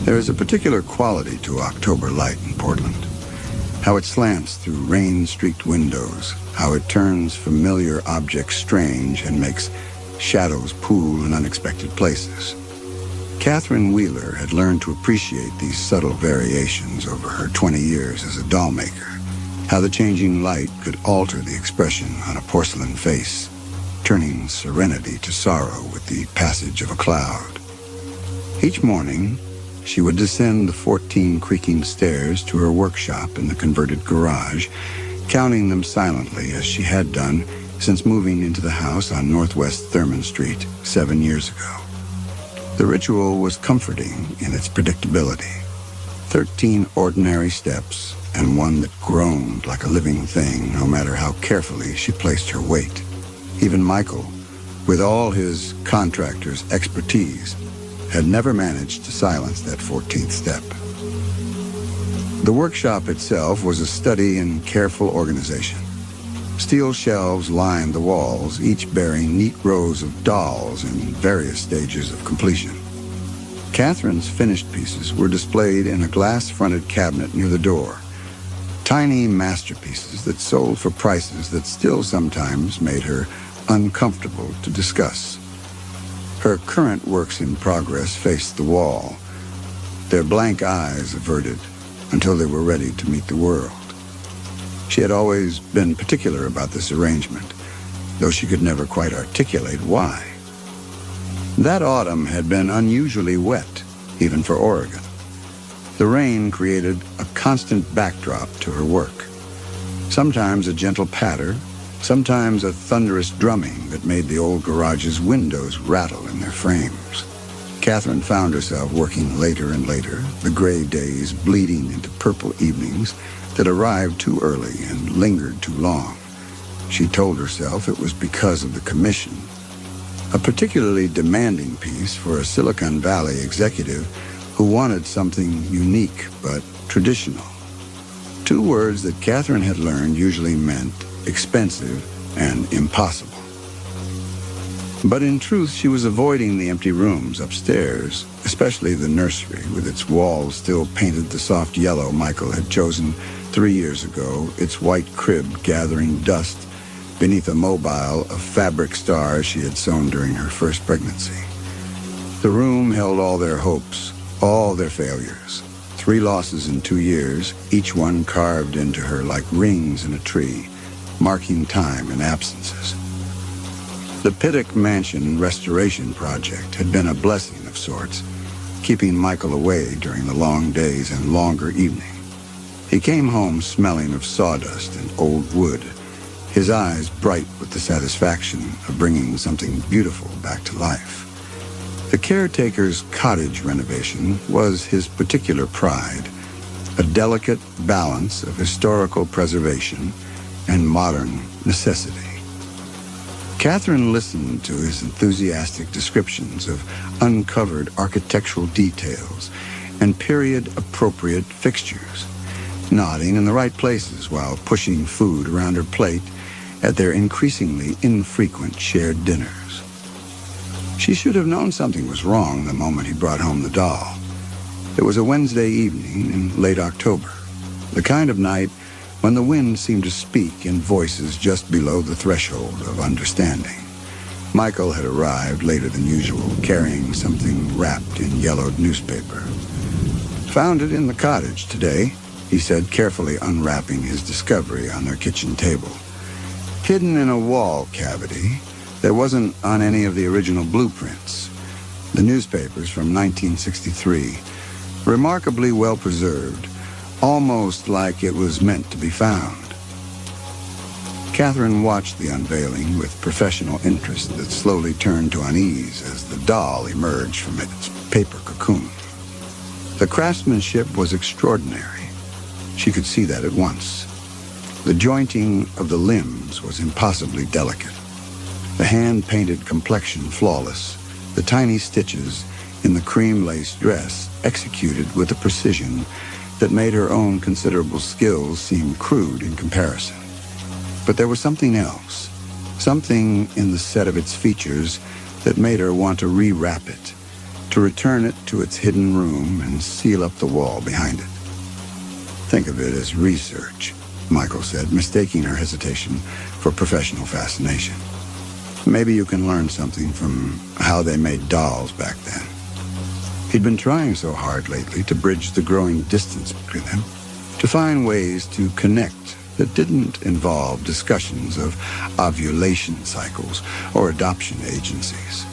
There is a particular quality to October light in Portland. How it slants through rain-streaked windows, how it turns familiar objects strange and makes shadows pool in unexpected places. Catherine Wheeler had learned to appreciate these subtle variations over her 20 years as a doll maker, how the changing light could alter the expression on a porcelain face, turning serenity to sorrow with the passage of a cloud. Each morning, she would descend the 14 creaking stairs to her workshop in the converted garage, counting them silently as she had done since moving into the house on Northwest Thurman Street 7 years ago. The ritual was comforting in its predictability. 13 ordinary steps and one that groaned like a living thing no matter how carefully she placed her weight. Even Michael, with all his contractor's expertise, had never managed to silence that 14th step. The workshop itself was a study in careful organization. Steel shelves lined the walls, each bearing neat rows of dolls in various stages of completion. Catherine's finished pieces were displayed in a glass-fronted cabinet near the door. Tiny masterpieces that sold for prices that still sometimes made her uncomfortable to discuss. Her current works in progress faced the wall, their blank eyes averted until they were ready to meet the world. She had always been particular about this arrangement, though she could never quite articulate why. That autumn had been unusually wet, even for Oregon. The rain created a constant backdrop to her work. Sometimes a gentle patter, sometimes a thunderous drumming that made the old garage's windows rattle in their frames. Catherine found herself working later and later, the gray days bleeding into purple evenings that arrived too early and lingered too long. She told herself it was because of the commission, a particularly demanding piece for a Silicon Valley executive who wanted something unique but traditional. Two words that Catherine had learned usually meant expensive and impossible. But in truth, she was avoiding the empty rooms upstairs, especially the nursery, with its walls still painted the soft yellow Michael had chosen 3 years ago, its white crib gathering dust beneath a mobile of fabric stars she had sewn during her first pregnancy. The room held all their hopes, all their failures. 3 losses in 2 years, each one carved into her like rings in a tree, marking time and absences. The Pittock Mansion restoration project had been a blessing of sorts, keeping Michael away during the long days and longer evening. He came home smelling of sawdust and old wood, his eyes bright with the satisfaction of bringing something beautiful back to life. The caretaker's cottage renovation was his particular pride, a delicate balance of historical preservation and modern necessity. Catherine listened to his enthusiastic descriptions of uncovered architectural details and period-appropriate fixtures, nodding in the right places while pushing food around her plate at their increasingly infrequent shared dinners. She should have known something was wrong the moment he brought home the doll. It was a Wednesday evening in late October, the kind of night when the wind seemed to speak in voices just below the threshold of understanding. Michael had arrived later than usual, carrying something wrapped in yellowed newspaper. "Found it in the cottage today," he said, carefully unwrapping his discovery on their kitchen table. Hidden in a wall cavity that wasn't on any of the original blueprints. The newspapers from 1963, remarkably well preserved, almost like it was meant to be found. Catherine watched the unveiling with professional interest that slowly turned to unease as the doll emerged from its paper cocoon. The craftsmanship was extraordinary. She could see that at once. The jointing of the limbs was impossibly delicate. The hand-painted complexion flawless, the tiny stitches in the cream-lace dress executed with a precision that made her own considerable skills seem crude in comparison. But there was something else, something in the set of its features that made her want to rewrap it, to return it to its hidden room and seal up the wall behind it. Think of it as research, Michael said, mistaking her hesitation for professional fascination. Maybe you can learn something from how they made dolls back then. He'd been trying so hard lately to bridge the growing distance between them, to find ways to connect that didn't involve discussions of ovulation cycles or adoption agencies.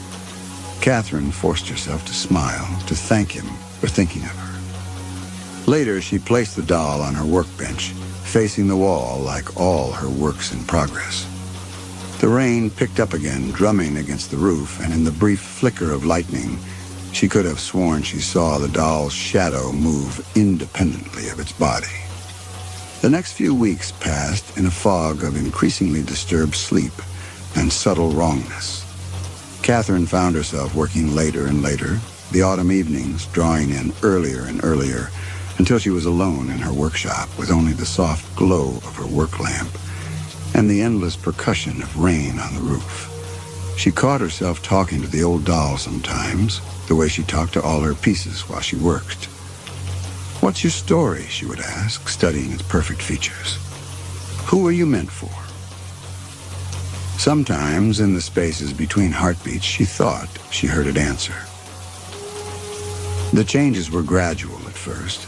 Catherine forced herself to smile, to thank him for thinking of her. Later, she placed the doll on her workbench, facing the wall like all her works in progress. The rain picked up again, drumming against the roof, and in the brief flicker of lightning, she could have sworn she saw the doll's shadow move independently of its body. The next few weeks passed in a fog of increasingly disturbed sleep and subtle wrongness. Catherine found herself working later and later, the autumn evenings drawing in earlier and earlier, until she was alone in her workshop with only the soft glow of her work lamp and the endless percussion of rain on the roof. She caught herself talking to the old doll sometimes, the way she talked to all her pieces while she worked. "What's your story?" she would ask, studying its perfect features. "Who are you meant for?" Sometimes, in the spaces between heartbeats, she thought she heard it answer. The changes were gradual at first,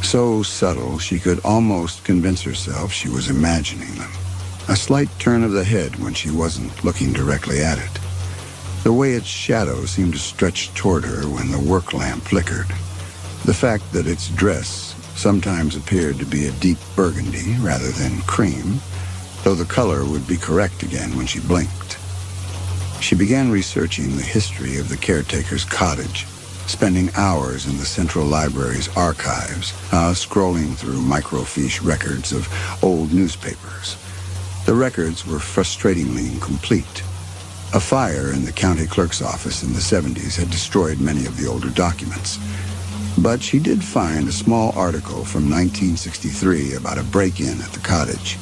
so subtle she could almost convince herself she was imagining them. A slight turn of the head when she wasn't looking directly at it. The way its shadow seemed to stretch toward her when the work lamp flickered. The fact that its dress sometimes appeared to be a deep burgundy rather than cream, though the color would be correct again when she blinked. She began researching the history of the caretaker's cottage, spending hours in the Central Library's archives, scrolling through microfiche records of old newspapers. The records were frustratingly incomplete. A fire in the county clerk's office in the 70s had destroyed many of the older documents. But she did find a small article from 1963 about a break-in at the cottage.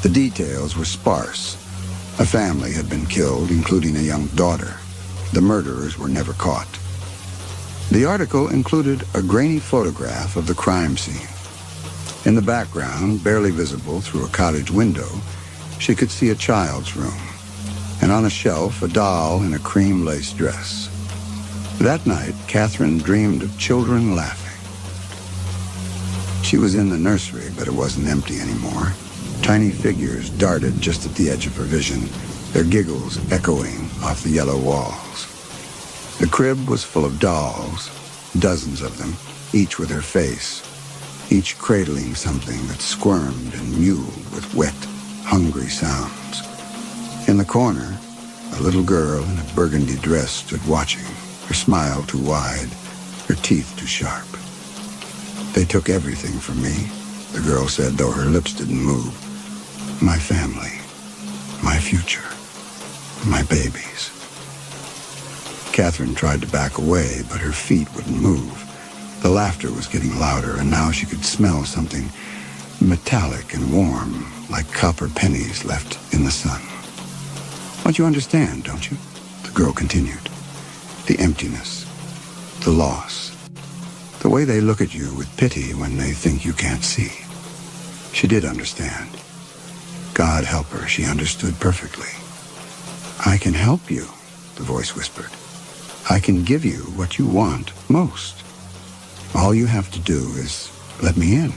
The details were sparse. A family had been killed, including a young daughter. The murderers were never caught. The article included a grainy photograph of the crime scene. In the background, barely visible through a cottage window, she could see a child's room, and on a shelf, a doll in a cream lace dress. That night, Catherine dreamed of children laughing. She was in the nursery, but it wasn't empty anymore. Tiny figures darted just at the edge of her vision, their giggles echoing off the yellow walls. The crib was full of dolls, dozens of them, each with her face, each cradling something that squirmed and mewed with wet, hungry sounds. In the corner, a little girl in a burgundy dress stood watching, her smile too wide, her teeth too sharp. "They took everything from me," the girl said, though her lips didn't move. "My family, my future, my babies." Catherine tried to back away, but her feet wouldn't move. The laughter was getting louder, and now she could smell something metallic and warm, like copper pennies left in the sun. "But you understand, don't you?" the girl continued. "The emptiness, the loss, the way they look at you with pity when they think you can't see." She did understand. God help her, she understood perfectly. "I can help you," the voice whispered. "I can give you what you want most. All you have to do is let me in."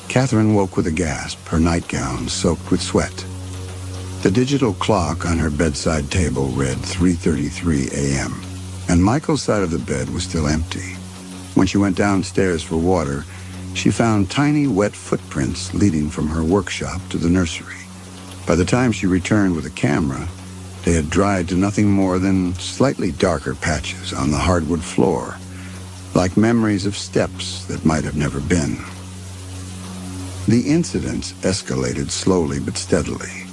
Catherine woke with a gasp, her nightgown soaked with sweat. The digital clock on her bedside table read 3:33 a.m., and Michael's side of the bed was still empty. When she went downstairs for water, she found tiny wet footprints leading from her workshop to the nursery. By the time she returned with a camera, they had dried to nothing more than slightly darker patches on the hardwood floor, like memories of steps that might have never been. The incidents escalated slowly but steadily.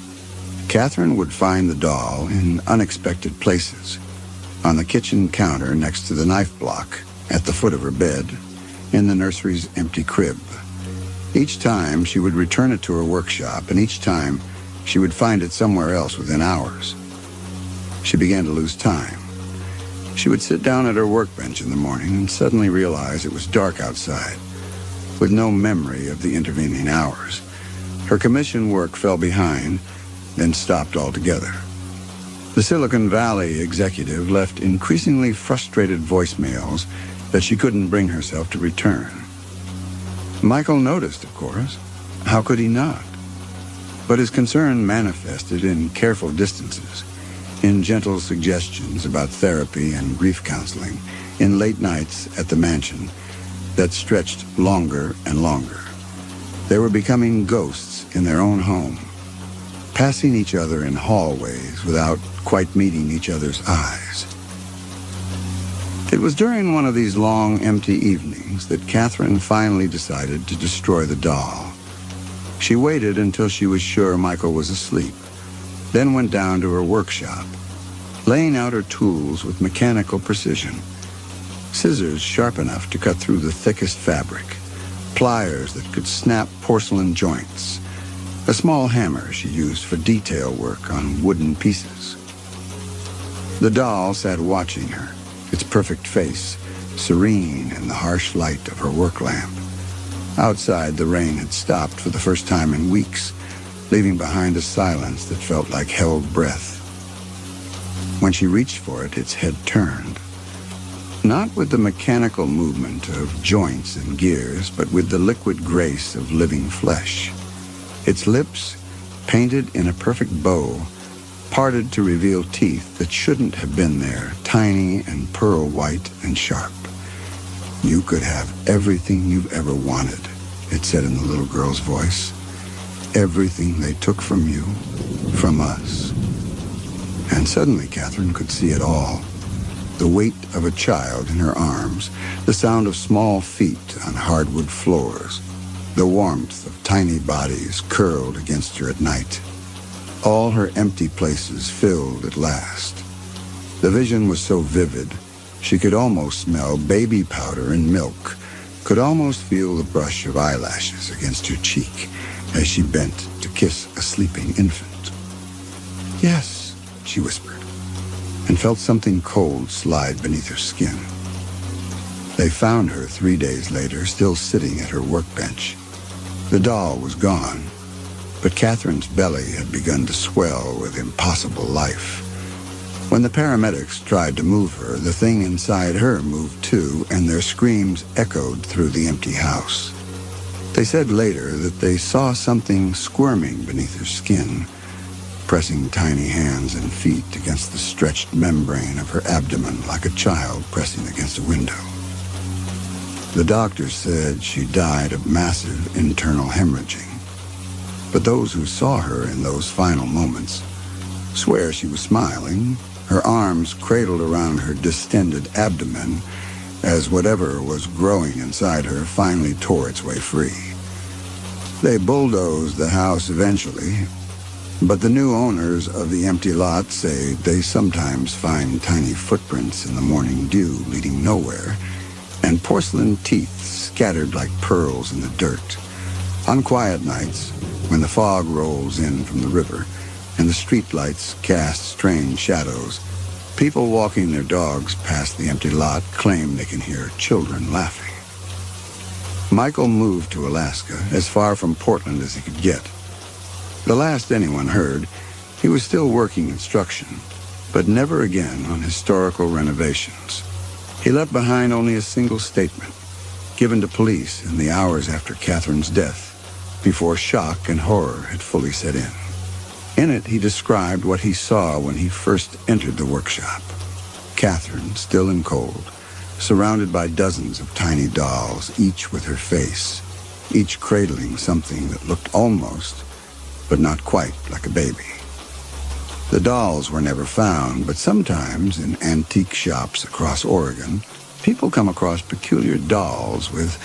Catherine would find the doll in unexpected places, on the kitchen counter next to the knife block, at the foot of her bed, in the nursery's empty crib. Each time she would return it to her workshop, and each time she would find it somewhere else within hours. She began to lose time. She would sit down at her workbench in the morning and suddenly realize it was dark outside, with no memory of the intervening hours. Her commission work fell behind, then stopped altogether. The Silicon Valley executive left increasingly frustrated voicemails that she couldn't bring herself to return. Michael noticed, of course. How could he not? But his concern manifested in careful distances, in gentle suggestions about therapy and grief counseling, in late nights at the mansion that stretched longer and longer. They were becoming ghosts in their own home, passing each other in hallways without quite meeting each other's eyes. It was during one of these long, empty evenings that Catherine finally decided to destroy the doll. She waited until she was sure Michael was asleep, then went down to her workshop, laying out her tools with mechanical precision. Scissors sharp enough to cut through the thickest fabric, pliers that could snap porcelain joints, a small hammer she used for detail work on wooden pieces. The doll sat watching her, its perfect face serene in the harsh light of her work lamp. Outside, the rain had stopped for the first time in weeks, leaving behind a silence that felt like held breath. When she reached for it, its head turned. Not with the mechanical movement of joints and gears, but with the liquid grace of living flesh. Its lips, painted in a perfect bow, parted to reveal teeth that shouldn't have been there, tiny and pearl white and sharp. "You could have everything you've ever wanted," it said in the little girl's voice. "Everything they took from you, from us." And suddenly Catherine could see it all. The weight of a child in her arms, the sound of small feet on hardwood floors, the warmth of tiny bodies curled against her at night. All her empty places filled at last. The vision was so vivid, she could almost smell baby powder and milk, could almost feel the brush of eyelashes against her cheek as she bent to kiss a sleeping infant. "Yes," she whispered, and felt something cold slide beneath her skin. They found her 3 days later, still sitting at her workbench. The doll was gone, but Catherine's belly had begun to swell with impossible life. When the paramedics tried to move her, the thing inside her moved too, and their screams echoed through the empty house. They said later that they saw something squirming beneath her skin, pressing tiny hands and feet against the stretched membrane of her abdomen like a child pressing against a window. The doctors said she died of massive internal hemorrhaging, but those who saw her in those final moments swear she was smiling, her arms cradled around her distended abdomen as whatever was growing inside her finally tore its way free. They bulldozed the house eventually, but the new owners of the empty lot say they sometimes find tiny footprints in the morning dew leading nowhere, and porcelain teeth scattered like pearls in the dirt. On quiet nights, when the fog rolls in from the river and the streetlights cast strange shadows, people walking their dogs past the empty lot claim they can hear children laughing. Michael moved to Alaska, as far from Portland as he could get. The last anyone heard, he was still working construction, but never again on historical renovations. He left behind only a single statement, given to police in the hours after Catherine's death, before shock and horror had fully set in. In it, he described what he saw when he first entered the workshop. Catherine, still and cold, surrounded by dozens of tiny dolls, each with her face, each cradling something that looked almost, but not quite, like a baby. The dolls were never found, but sometimes in antique shops across Oregon, people come across peculiar dolls with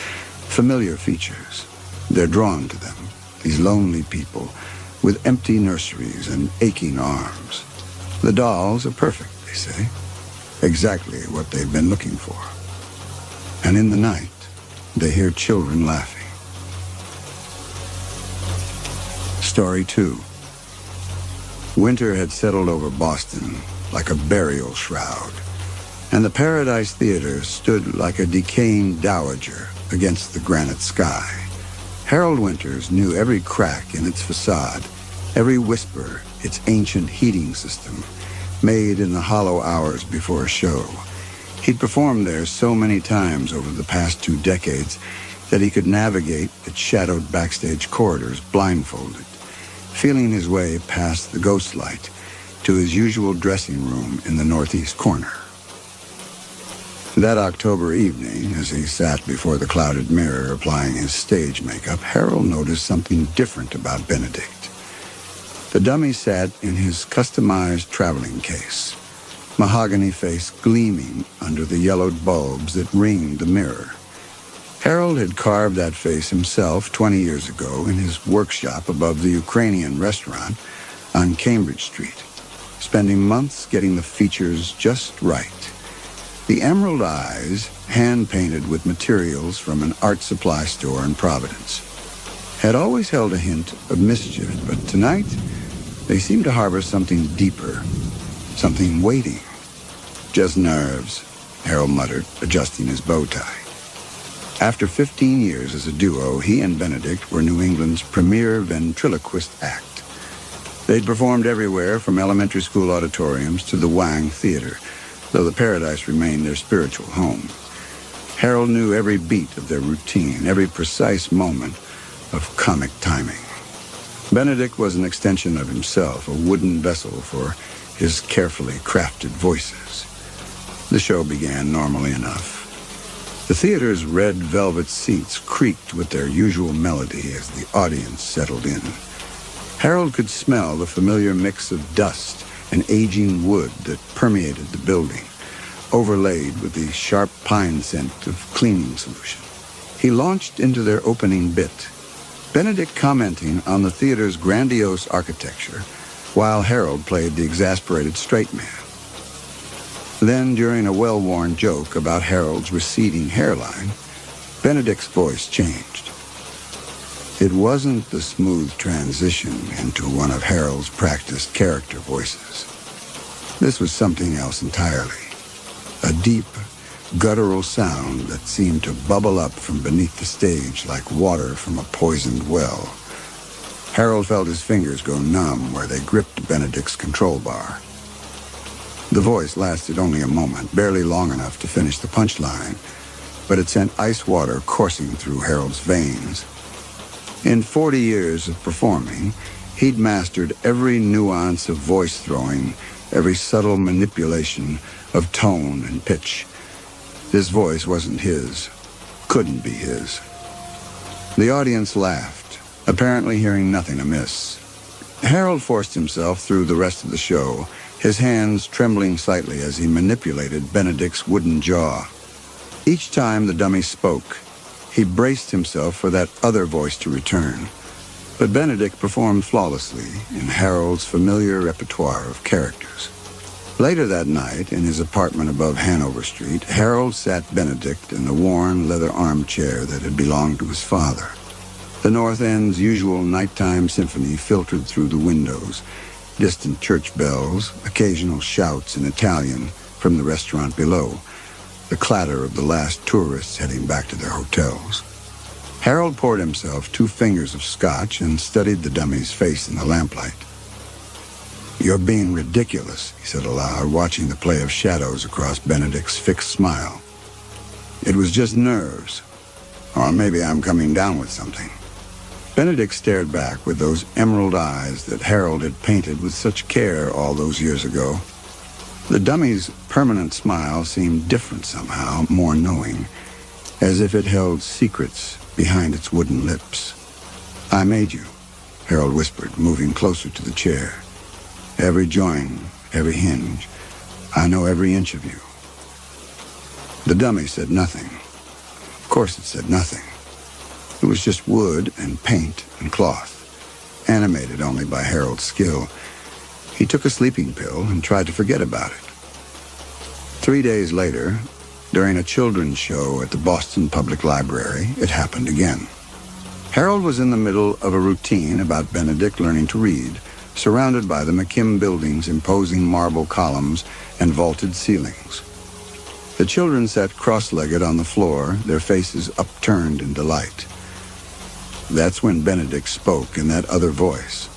familiar features. They're drawn to them, these lonely people with empty nurseries and aching arms. The dolls are perfect, they say, exactly what they've been looking for. And in the night, they hear children laughing. Story 2. Winter had settled over Boston like a burial shroud. and the Paradise Theater stood like a decaying dowager against the granite sky. Harold Winters knew every crack in its facade, every whisper its ancient heating system, made in the hollow hours before a show. He'd performed there so many times over the past 2 decades that he could navigate its shadowed backstage corridors blindfolded, feeling his way past the ghost light to his usual dressing room in the northeast corner. That October evening, as he sat before the clouded mirror applying his stage makeup, Harold noticed something different about Benedict. The dummy sat in his customized traveling case, mahogany face gleaming under the yellowed bulbs that ringed the mirror. Harold had carved that face himself 20 years ago in his workshop above the Ukrainian restaurant on Cambridge Street, spending months getting the features just right. The emerald eyes, hand-painted with materials from an art supply store in Providence, had always held a hint of mischief, but tonight they seemed to harbor something deeper, something waiting. "Just nerves," Harold muttered, adjusting his bow tie. After 15 years as a duo, he and Benedict were New England's premier ventriloquist act. They'd performed everywhere from elementary school auditoriums to the Wang Theater, though the Paradise remained their spiritual home. Harold knew every beat of their routine, every precise moment of comic timing. Benedict was an extension of himself, a wooden vessel for his carefully crafted voices. The show began normally enough. The theater's red velvet seats creaked with their usual melody as the audience settled in. Harold could smell the familiar mix of dust and aging wood that permeated the building, overlaid with the sharp pine scent of cleaning solution. He launched into their opening bit, Benedict commenting on the theater's grandiose architecture, while Harold played the exasperated straight man. Then, during a well-worn joke about Harold's receding hairline, Benedict's voice changed. It wasn't the smooth transition into one of Harold's practiced character voices. This was something else entirely. A deep, guttural sound that seemed to bubble up from beneath the stage like water from a poisoned well. Harold felt his fingers go numb where they gripped Benedict's control bar. The voice lasted only a moment, barely long enough to finish the punchline, but it sent ice water coursing through Harold's veins. In 40 years of performing, he'd mastered every nuance of voice throwing, every subtle manipulation of tone and pitch. This voice wasn't his, couldn't be his. The audience laughed, apparently hearing nothing amiss. Harold forced himself through the rest of the show, his hands trembling slightly as he manipulated Benedict's wooden jaw. Each time the dummy spoke, he braced himself for that other voice to return. But Benedict performed flawlessly in Harold's familiar repertoire of characters. Later that night, in his apartment above Hanover Street, Harold sat Benedict in the worn leather armchair that had belonged to his father. The North End's usual nighttime symphony filtered through the windows, distant church bells, occasional shouts in Italian from the restaurant below, the clatter of the last tourists heading back to their hotels. Harold poured himself 2 fingers of scotch and studied the dummy's face in the lamplight. "You're being ridiculous," he said aloud, watching the play of shadows across Benedict's fixed smile. "It was just nerves. Or maybe I'm coming down with something." Benedict stared back with those emerald eyes that Harold had painted with such care all those years ago. The dummy's permanent smile seemed different somehow, more knowing, as if it held secrets behind its wooden lips. "I made you," Harold whispered, moving closer to the chair. "Every joint, every hinge. I know every inch of you." The dummy said nothing. Of course it said nothing. It was just wood and paint and cloth, animated only by Harold's skill. He took a sleeping pill and tried to forget about it. 3 days later, during a children's show at the Boston Public Library, it happened again. Harold was in the middle of a routine about Benedict learning to read, surrounded by the McKim Building's imposing marble columns and vaulted ceilings. The children sat cross-legged on the floor, their faces upturned in delight. That's when Benedict spoke in that other voice.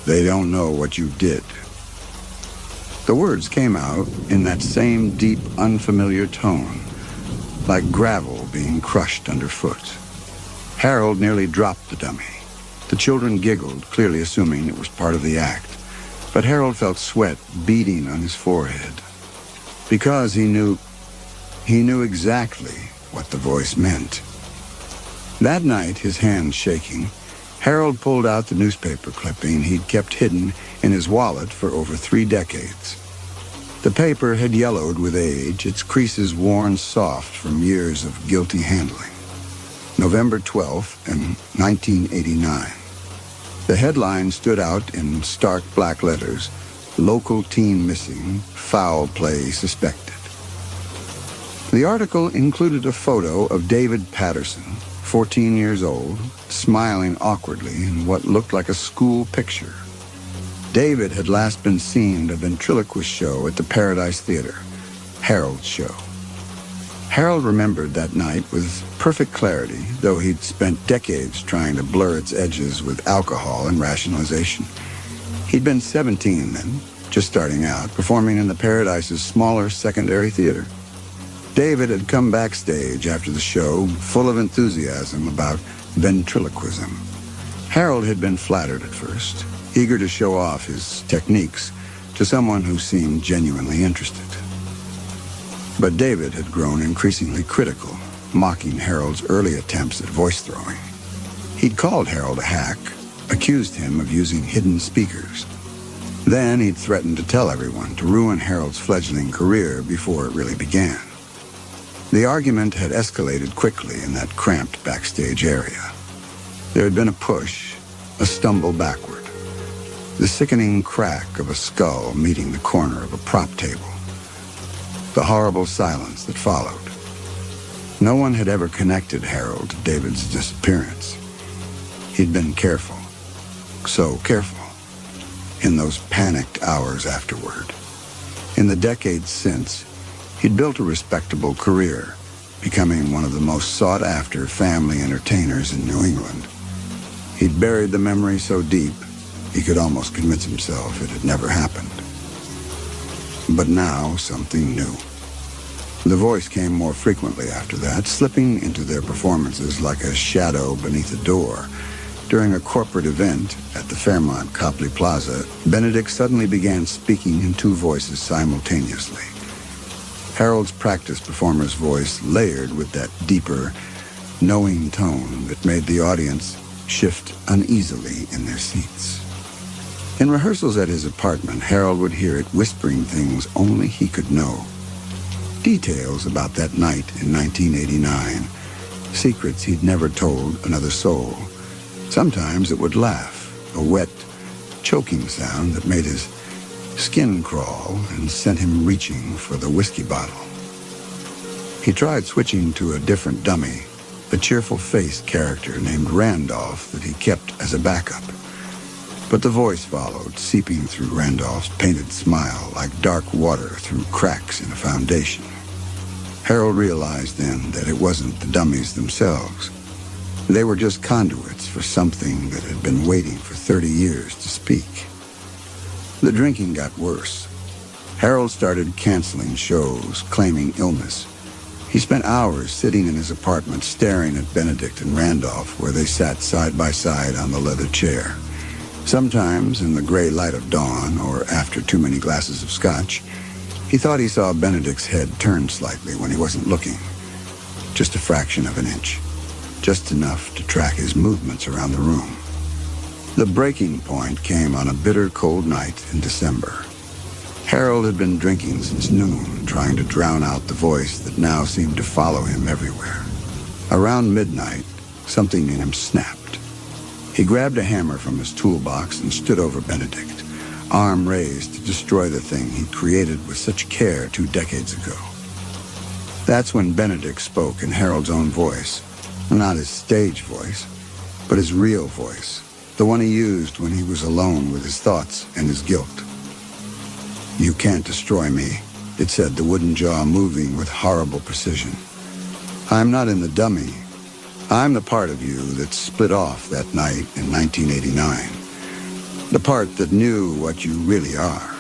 "They don't know what you did." The words came out in that same deep, unfamiliar tone, like gravel being crushed underfoot. Harold nearly dropped the dummy. The children giggled, clearly assuming it was part of the act, but Harold felt sweat beading on his forehead. Because he knew exactly what the voice meant. That night, his hands shaking, Harold pulled out the newspaper clipping he'd kept hidden in his wallet for over 3 decades. The paper had yellowed with age, its creases worn soft from years of guilty handling. November 12th, 1989. The headline stood out in stark black letters: "Local teen missing, foul play suspected." The article included a photo of David Patterson, 14 years old, smiling awkwardly in what looked like a school picture. David had last been seen at a ventriloquist show at the Paradise Theater, Harold's show. Harold remembered that night with perfect clarity, though he'd spent decades trying to blur its edges with alcohol and rationalization. He'd been 17 then, just starting out, performing in the Paradise's smaller secondary theater. David had come backstage after the show, full of enthusiasm about ventriloquism. Harold had been flattered at first, eager to show off his techniques to someone who seemed genuinely interested. But David had grown increasingly critical, mocking Harold's early attempts at voice throwing. He'd called Harold a hack, accused him of using hidden speakers. Then he'd threatened to tell everyone to ruin Harold's fledgling career before it really began. The argument had escalated quickly in that cramped backstage area. There had been a push, a stumble backward, the sickening crack of a skull meeting the corner of a prop table, the horrible silence that followed. No one had ever connected Harold to David's disappearance. He'd been careful, so careful, in those panicked hours afterward. In the decades since, he'd built a respectable career, becoming one of the most sought-after family entertainers in New England. He'd buried the memory so deep, he could almost convince himself it had never happened. But now, something new. The voice came more frequently after that, slipping into their performances like a shadow beneath a door. During a corporate event at the Fairmont Copley Plaza, Benedict suddenly began speaking in 2 voices simultaneously. Harold's practiced performer's voice layered with that deeper, knowing tone that made the audience shift uneasily in their seats. In rehearsals at his apartment, Harold would hear it whispering things only he could know. Details about that night in 1989, secrets he'd never told another soul. Sometimes it would laugh, a wet, choking sound that made his skin crawl and sent him reaching for the whiskey bottle. He tried switching to a different dummy, a cheerful-faced character named Randolph that he kept as a backup. But the voice followed, seeping through Randolph's painted smile like dark water through cracks in a foundation. Harold realized then that it wasn't the dummies themselves. They were just conduits for something that had been waiting for 30 years to speak. The drinking got worse. Harold started canceling shows, claiming illness. He spent hours sitting in his apartment staring at Benedict and Randolph where they sat side by side on the leather chair. Sometimes, in the gray light of dawn or after too many glasses of scotch, he thought he saw Benedict's head turn slightly when he wasn't looking. Just a fraction of an inch. Just enough to track his movements around the room. The breaking point came on a bitter cold night in December. Harold had been drinking since noon, trying to drown out the voice that now seemed to follow him everywhere. Around midnight, something in him snapped. He grabbed a hammer from his toolbox and stood over Benedict, arm raised to destroy the thing he'd created with such care 2 decades ago. That's when Benedict spoke in Harold's own voice, not his stage voice, but his real voice. The one he used when he was alone with his thoughts and his guilt. "You can't destroy me. it said, the wooden jaw moving with horrible precision. I'm not in the dummy. I'm the part of you that split off that night in 1989. The part that knew what you really are.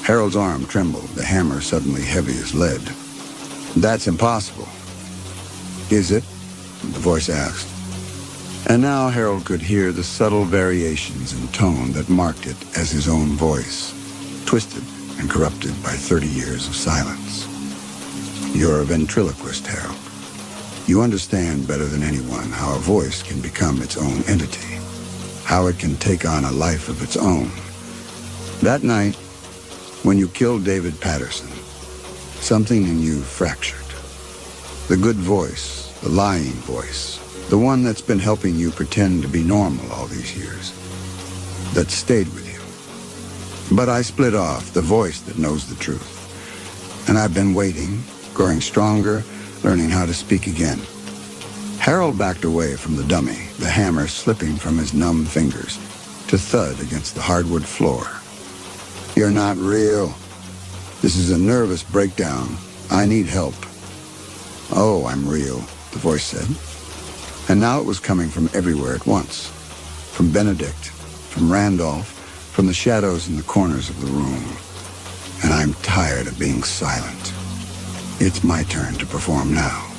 Harold's arm trembled, the hammer suddenly heavy as lead. That's impossible. Is it? The voice asked. And now Harold could hear the subtle variations in tone that marked it as his own voice, twisted and corrupted by 30 years of silence. You're a ventriloquist, Harold. You understand better than anyone how a voice can become its own entity, how it can take on a life of its own. That night, when you killed David Patterson, something in you fractured. The good voice, the lying voice, the one that's been helping you pretend to be normal all these years, that stayed with you. But I split off the voice that knows the truth. And I've been waiting, growing stronger, learning how to speak again. Harold backed away from the dummy, the hammer slipping from his numb fingers to thud against the hardwood floor. You're not real. This is a nervous breakdown. I need help. Oh, I'm real, the voice said. And now it was coming from everywhere at once. From Benedict, from Randolph, from the shadows in the corners of the room. And I'm tired of being silent. It's my turn to perform now.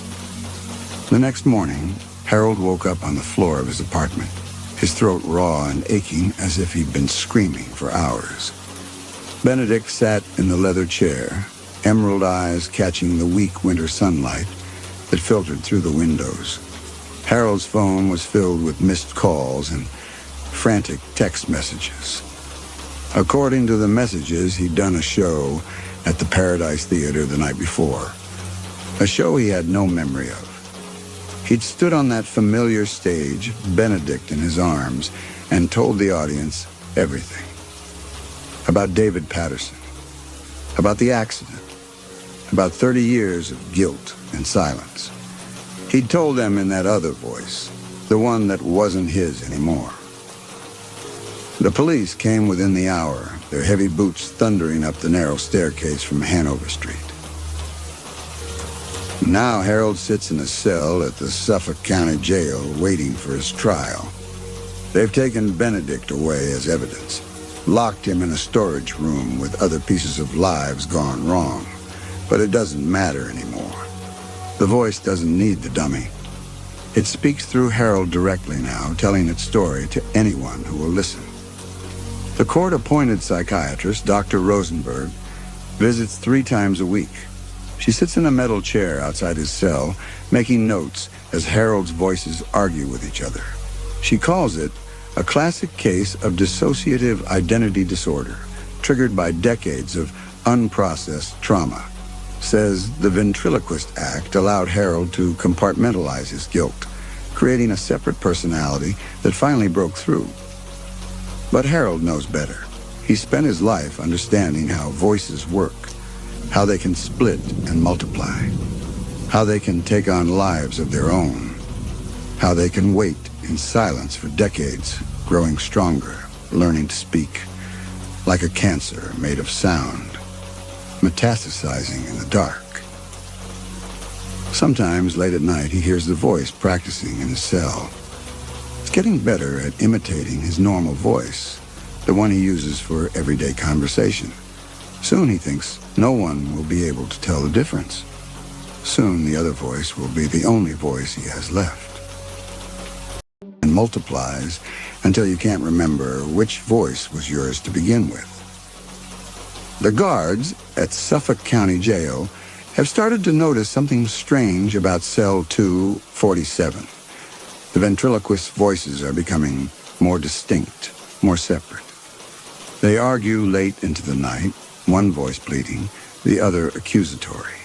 The next morning, Harold woke up on the floor of his apartment, his throat raw and aching as if he'd been screaming for hours. Benedict sat in the leather chair, emerald eyes catching the weak winter sunlight that filtered through the windows. Harold's phone was filled with missed calls and frantic text messages. According to the messages, he'd done a show at the Paradise Theater the night before, a show he had no memory of. He'd stood on that familiar stage, Benedict in his arms, and told the audience everything. About David Patterson, about the accident, about 30 years of guilt and silence. He'd told them in that other voice, the one that wasn't his anymore. The police came within the hour, their heavy boots thundering up the narrow staircase from Hanover Street. Now Harold sits in a cell at the Suffolk County Jail waiting for his trial. They've taken Benedict away as evidence, locked him in a storage room with other pieces of lives gone wrong. But it doesn't matter anymore. The voice doesn't need the dummy. It speaks through Harold directly now, telling its story to anyone who will listen. The court-appointed psychiatrist, Dr. Rosenberg, visits 3 times a week. She sits in a metal chair outside his cell, making notes as Harold's voices argue with each other. She calls it a classic case of dissociative identity disorder, triggered by decades of unprocessed trauma. Says the Ventriloquist Act allowed Harold to compartmentalize his guilt, creating a separate personality that finally broke through. But Harold knows better. He spent his life understanding how voices work, how they can split and multiply, how they can take on lives of their own, how they can wait in silence for decades, growing stronger, learning to speak, like a cancer made of sound, metastasizing in the dark. Sometimes, late at night, he hears the voice practicing in his cell. It's getting better at imitating his normal voice, the one he uses for everyday conversation. Soon, he thinks, no one will be able to tell the difference. Soon, the other voice will be the only voice he has left. And multiplies until you can't remember which voice was yours to begin with. The guards at Suffolk County Jail have started to notice something strange about cell 247. The ventriloquist's voices are becoming more distinct, more separate. They argue late into the night, one voice pleading, the other accusatory.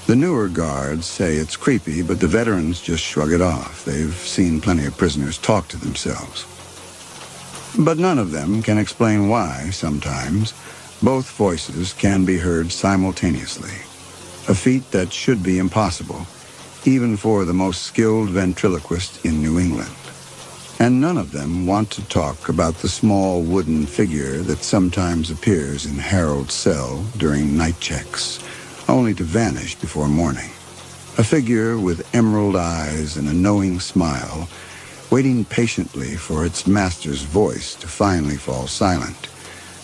The newer guards say it's creepy, but the veterans just shrug it off. They've seen plenty of prisoners talk to themselves. But none of them can explain why, sometimes, both voices can be heard simultaneously, a feat that should be impossible, even for the most skilled ventriloquist in New England. And none of them want to talk about the small wooden figure that sometimes appears in Harold's cell during night checks, only to vanish before morning. A figure with emerald eyes and a knowing smile, waiting patiently for its master's voice to finally fall silent,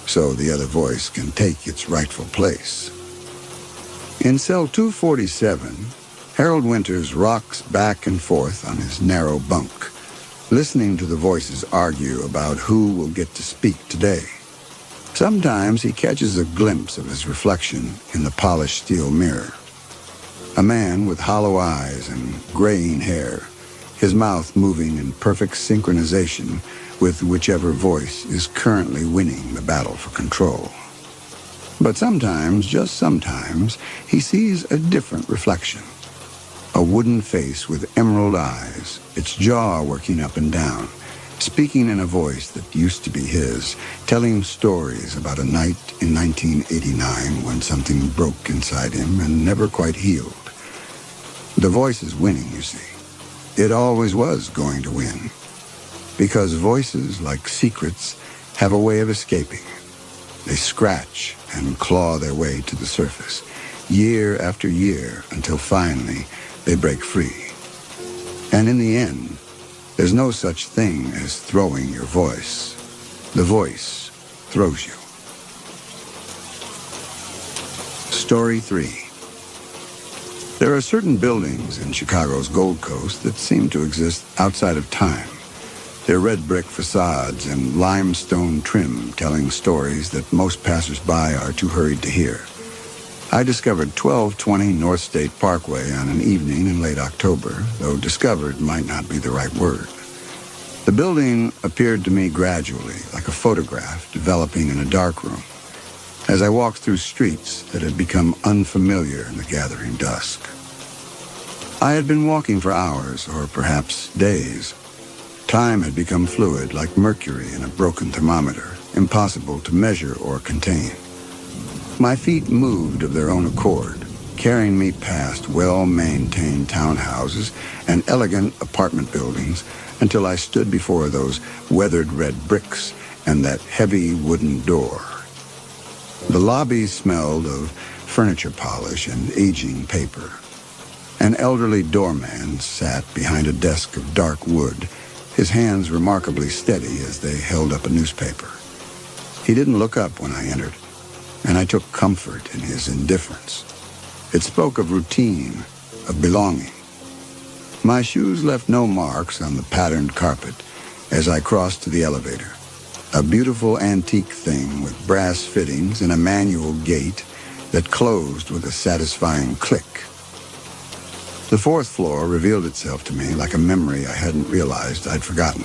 so the other voice can take its rightful place. In cell 247, Harold Winters rocks back and forth on his narrow bunk, listening to the voices argue about who will get to speak today. Sometimes he catches a glimpse of his reflection in the polished steel mirror. A man with hollow eyes and graying hair, his mouth moving in perfect synchronization with whichever voice is currently winning the battle for control. But sometimes, just sometimes, he sees a different reflection. A wooden face with emerald eyes, its jaw working up and down, speaking in a voice that used to be his, telling stories about a night in 1989 when something broke inside him and never quite healed. The voice is winning, you see. It always was going to win. Because voices, like secrets, have a way of escaping. They scratch and claw their way to the surface, year after year, until finally they break free. And in the end, there's no such thing as throwing your voice. The voice throws you. Story 3. There are certain buildings in Chicago's Gold Coast that seem to exist outside of time. Their red brick facades and limestone trim telling stories that most passers-by are too hurried to hear. I discovered 1220 North State Parkway on an evening in late October, though discovered might not be the right word. The building appeared to me gradually, like a photograph developing in a darkroom, as I walked through streets that had become unfamiliar in the gathering dusk. I had been walking for hours, or perhaps days. Time had become fluid, like mercury in a broken thermometer, impossible to measure or contain. My feet moved of their own accord, carrying me past well-maintained townhouses and elegant apartment buildings until I stood before those weathered red bricks and that heavy wooden door. The lobby smelled of furniture polish and aging paper. An elderly doorman sat behind a desk of dark wood, his hands remarkably steady as they held up a newspaper. He didn't look up when I entered, and I took comfort in his indifference. It spoke of routine, of belonging. My shoes left no marks on the patterned carpet as I crossed to the elevator. A beautiful antique thing with brass fittings and a manual gate that closed with a satisfying click. The fourth floor revealed itself to me like a memory I hadn't realized I'd forgotten.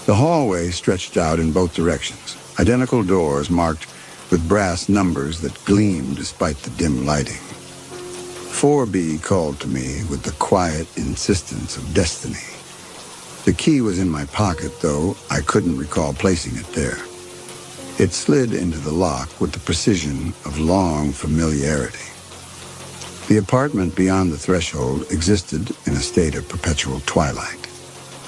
The hallway stretched out in both directions, identical doors marked with brass numbers that gleamed despite the dim lighting. 4B called to me with the quiet insistence of destiny. The key was in my pocket, though I couldn't recall placing it there. It slid into the lock with the precision of long familiarity. The apartment beyond the threshold existed in a state of perpetual twilight.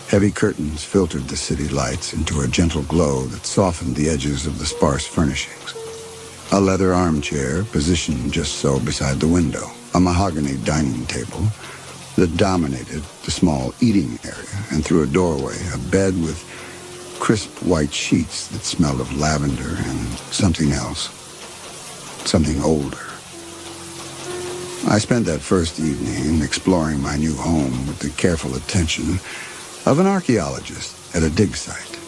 Heavy curtains filtered the city lights into a gentle glow that softened the edges of the sparse furnishings. A leather armchair positioned just so beside the window, a mahogany dining table that dominated the small eating area, and through a doorway, a bed with crisp white sheets that smelled of lavender and something else, something older. I spent that first evening exploring my new home with the careful attention of an archaeologist at a dig site.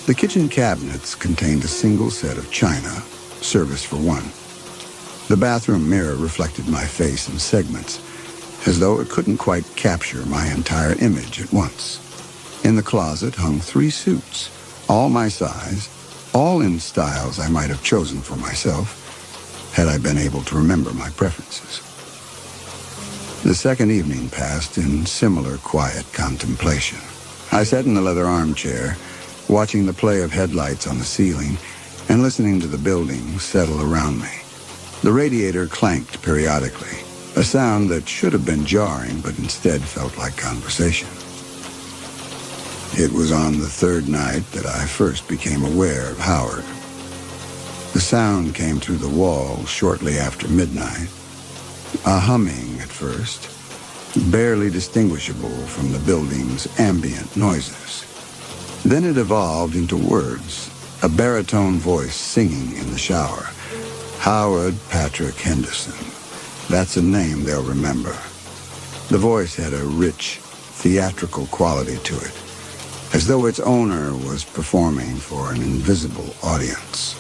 The kitchen cabinets contained a single set of china, service for one. The bathroom mirror reflected my face in segments, as though it couldn't quite capture my entire image at once. In the closet hung 3 suits, all my size, all in styles I might have chosen for myself, had I been able to remember my preferences. The second evening passed in similar quiet contemplation. I sat in the leather armchair, watching the play of headlights on the ceiling and listening to the building settle around me. The radiator clanked periodically, a sound that should have been jarring but instead felt like conversation. It was on the third night that I first became aware of Howard. The sound came through the wall shortly after midnight, a humming at first, barely distinguishable from the building's ambient noises. Then it evolved into words, a baritone voice singing in the shower. Howard Patrick Henderson. That's a name they'll remember. The voice had a rich, theatrical quality to it, as though its owner was performing for an invisible audience.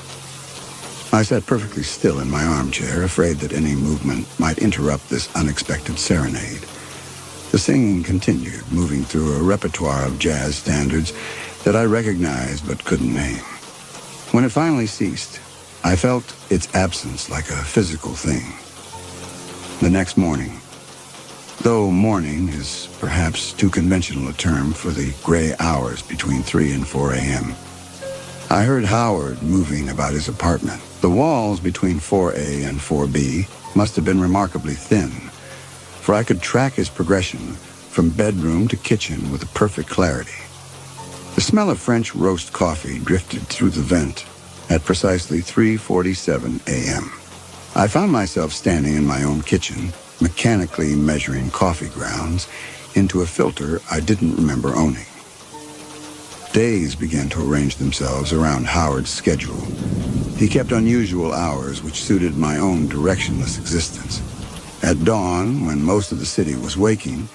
I sat perfectly still in my armchair, afraid that any movement might interrupt this unexpected serenade. The singing continued, moving through a repertoire of jazz standards that I recognized but couldn't name. When it finally ceased, I felt its absence like a physical thing. The next morning, though morning is perhaps too conventional a term for the gray hours between 3 and 4 a.m., I heard Howard moving about his apartment. The walls between 4A and 4B must have been remarkably thin, for I could track his progression from bedroom to kitchen with perfect clarity. The smell of French roast coffee drifted through the vent at precisely 3:47 a.m. I found myself standing in my own kitchen, mechanically measuring coffee grounds into a filter I didn't remember owning. Days began to arrange themselves around Howard's schedule. He kept unusual hours which suited my own directionless existence. At dawn, when most of the city was waking,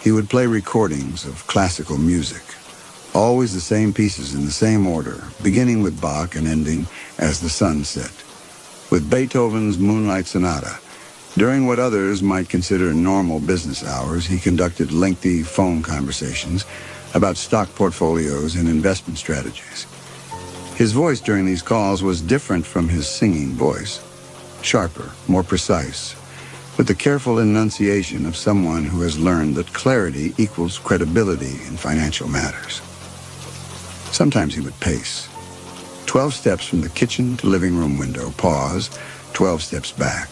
he would play recordings of classical music, always the same pieces in the same order, beginning with Bach and ending as the sun set. With Beethoven's Moonlight Sonata, during what others might consider normal business hours, he conducted lengthy phone conversations about stock portfolios and investment strategies. His voice during these calls was different from his singing voice, sharper, more precise, with the careful enunciation of someone who has learned that clarity equals credibility in financial matters. Sometimes he would pace. 12 steps from the kitchen to living room window, pause, 12 steps back.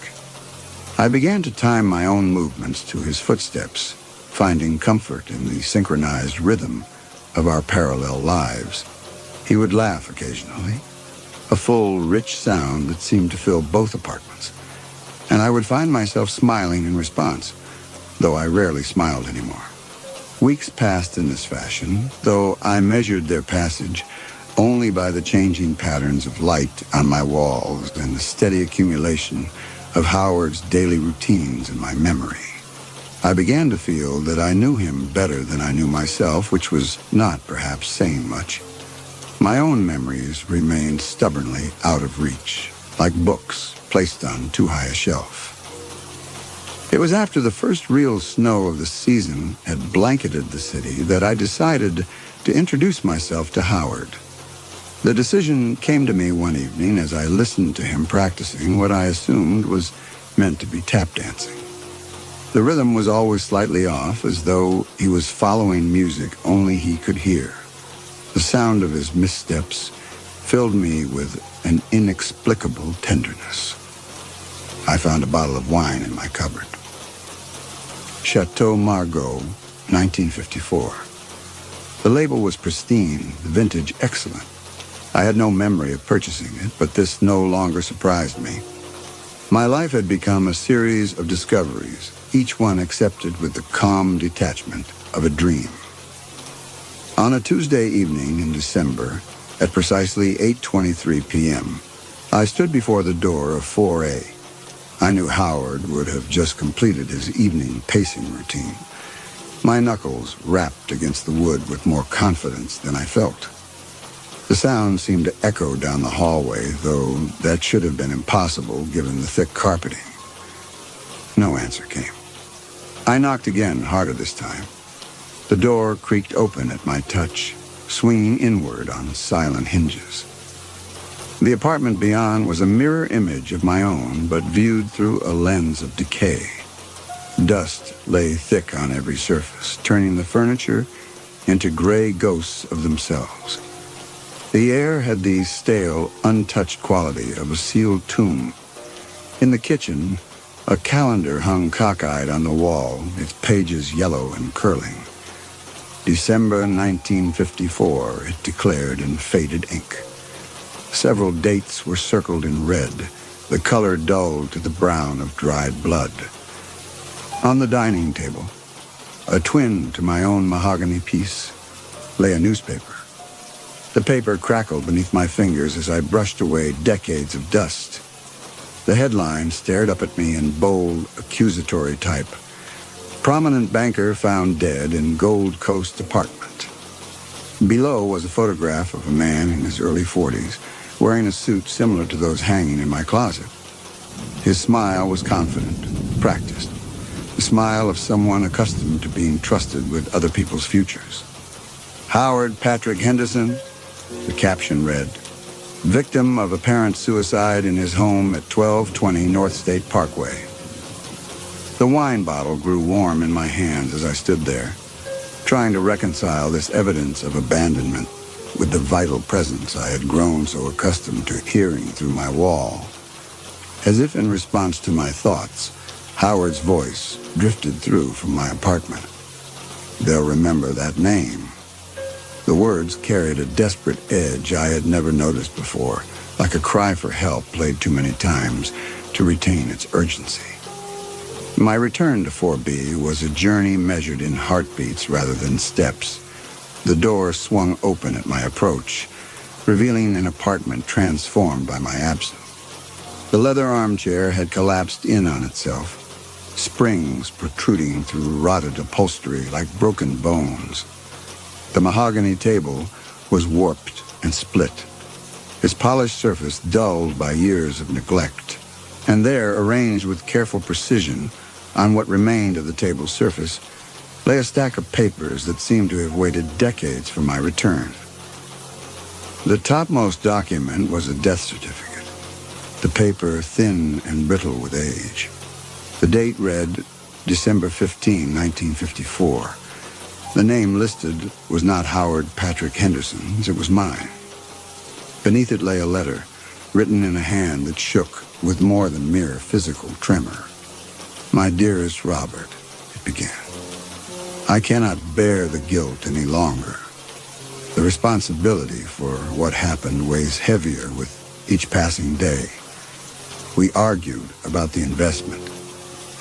I began to time my own movements to his footsteps, finding comfort in the synchronized rhythm of our parallel lives. He would laugh occasionally, a full, rich sound that seemed to fill both apartments, and I would find myself smiling in response, though I rarely smiled anymore. Weeks passed in this fashion, though I measured their passage only by the changing patterns of light on my walls and the steady accumulation of Howard's daily routines in my memory. I began to feel that I knew him better than I knew myself, which was not perhaps saying much. My own memories remained stubbornly out of reach, like books placed on too high a shelf. It was after the first real snow of the season had blanketed the city that I decided to introduce myself to Howard. The decision came to me one evening as I listened to him practicing what I assumed was meant to be tap dancing. The rhythm was always slightly off, as though he was following music only he could hear. The sound of his missteps filled me with an inexplicable tenderness. I found a bottle of wine in my cupboard. Chateau Margaux, 1954. The label was pristine, the vintage excellent. I had no memory of purchasing it, but this no longer surprised me. My life had become a series of discoveries, each one accepted with the calm detachment of a dream. On a Tuesday evening in December, at precisely 8:23 p.m., I stood before the door of 4A. I knew Howard would have just completed his evening pacing routine. My knuckles rapped against the wood with more confidence than I felt. The sound seemed to echo down the hallway, though that should have been impossible given the thick carpeting. No answer came. I knocked again, harder this time. The door creaked open at my touch, swinging inward on silent hinges. The apartment beyond was a mirror image of my own, but viewed through a lens of decay. Dust lay thick on every surface, turning the furniture into gray ghosts of themselves. The air had the stale, untouched quality of a sealed tomb. In the kitchen, a calendar hung cockeyed on the wall, its pages yellow and curling. December 1954, it declared in faded ink. Several dates were circled in red, the color dulled to the brown of dried blood. On the dining table, a twin to my own mahogany piece, lay a newspaper. The paper crackled beneath my fingers as I brushed away decades of dust. The headline stared up at me in bold, accusatory type. Prominent banker found dead in Gold Coast apartment. Below was a photograph of a man in his early 40s, wearing a suit similar to those hanging in my closet. His smile was confident, practiced, the smile of someone accustomed to being trusted with other people's futures. Howard Patrick Henderson, the caption read, victim of apparent suicide in his home at 1220 North State Parkway. The wine bottle grew warm in my hands as I stood there, trying to reconcile this evidence of abandonment with the vital presence I had grown so accustomed to hearing through my wall. As if in response to my thoughts, Howard's voice drifted through from my apartment. They'll remember that name. The words carried a desperate edge I had never noticed before, like a cry for help played too many times to retain its urgency. My return to 4B was a journey measured in heartbeats rather than steps. The door swung open at my approach, revealing an apartment transformed by my absence. The leather armchair had collapsed in on itself, springs protruding through rotted upholstery like broken bones. The mahogany table was warped and split, its polished surface dulled by years of neglect. And there, arranged with careful precision on what remained of the table's surface, lay a stack of papers that seemed to have waited decades for my return. The topmost document was a death certificate, the paper thin and brittle with age. The date read December 15, 1954. The name listed was not Howard Patrick Henderson's, it was mine. Beneath it lay a letter, written in a hand that shook with more than mere physical tremor. My dearest Robert, it began. I cannot bear the guilt any longer. The responsibility for what happened weighs heavier with each passing day. We argued about the investment,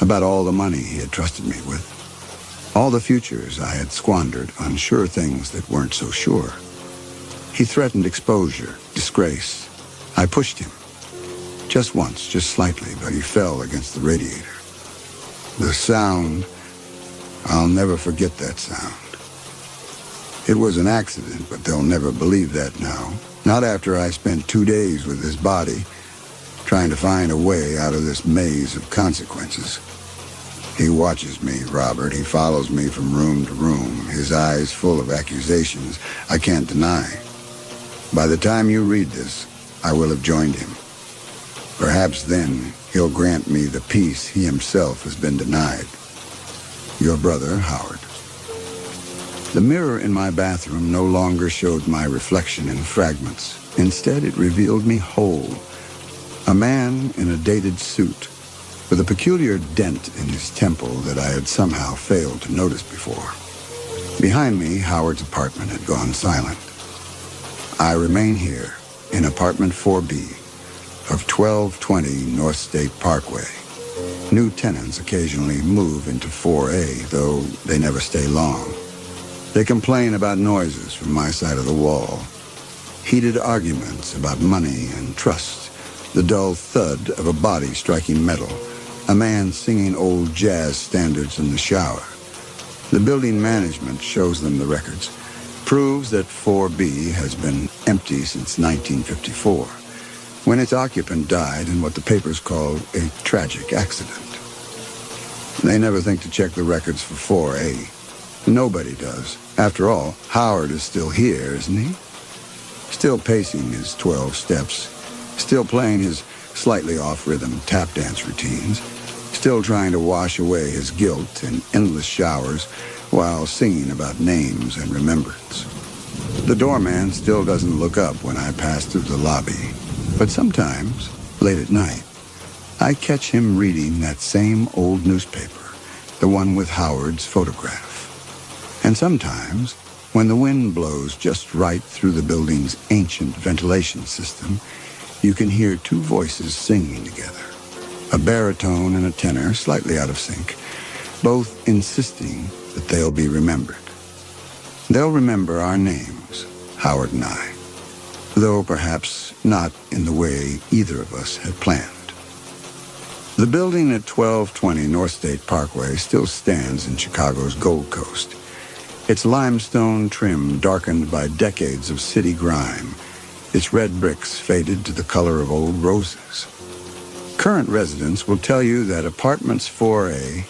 about all the money he had trusted me with. All the futures I had squandered on sure things that weren't so sure. He threatened exposure, disgrace. I pushed him. Just once, just slightly, but he fell against the radiator. The sound, I'll never forget that sound. It was an accident, but they'll never believe that now. Not after I spent 2 days with his body, trying to find a way out of this maze of consequences. He watches me, Robert. He follows me from room to room, his eyes full of accusations I can't deny. By the time you read this, I will have joined him. Perhaps then he'll grant me the peace he himself has been denied. Your brother, Howard. The mirror in my bathroom no longer showed my reflection in fragments. Instead, it revealed me whole. A man in a dated suit, with a peculiar dent in his temple that I had somehow failed to notice before. Behind me, Howard's apartment had gone silent. I remain here in apartment 4B of 1220 North State Parkway. New tenants occasionally move into 4A, though they never stay long. They complain about noises from my side of the wall, heated arguments about money and trust, the dull thud of a body striking metal, a man singing old jazz standards in the shower. The building management shows them the records, proves that 4B has been empty since 1954, when its occupant died in what the papers call a tragic accident. They never think to check the records for 4A. Nobody does. After all, Howard is still here, isn't he? Still pacing his 12 steps, still playing his slightly off-rhythm tap dance routines, still trying to wash away his guilt in endless showers while singing about names and remembrance. The doorman still doesn't look up when I pass through the lobby, but sometimes, late at night, I catch him reading that same old newspaper, the one with Howard's photograph. And sometimes, when the wind blows just right through the building's ancient ventilation system, you can hear two voices singing together, a baritone and a tenor slightly out of sync, both insisting that they'll be remembered. They'll remember our names, Howard and I, though perhaps not in the way either of us had planned. The building at 1220 North State Parkway still stands in Chicago's Gold Coast, its limestone trim darkened by decades of city grime, its red bricks faded to the color of old roses. Current residents will tell you that apartments 4A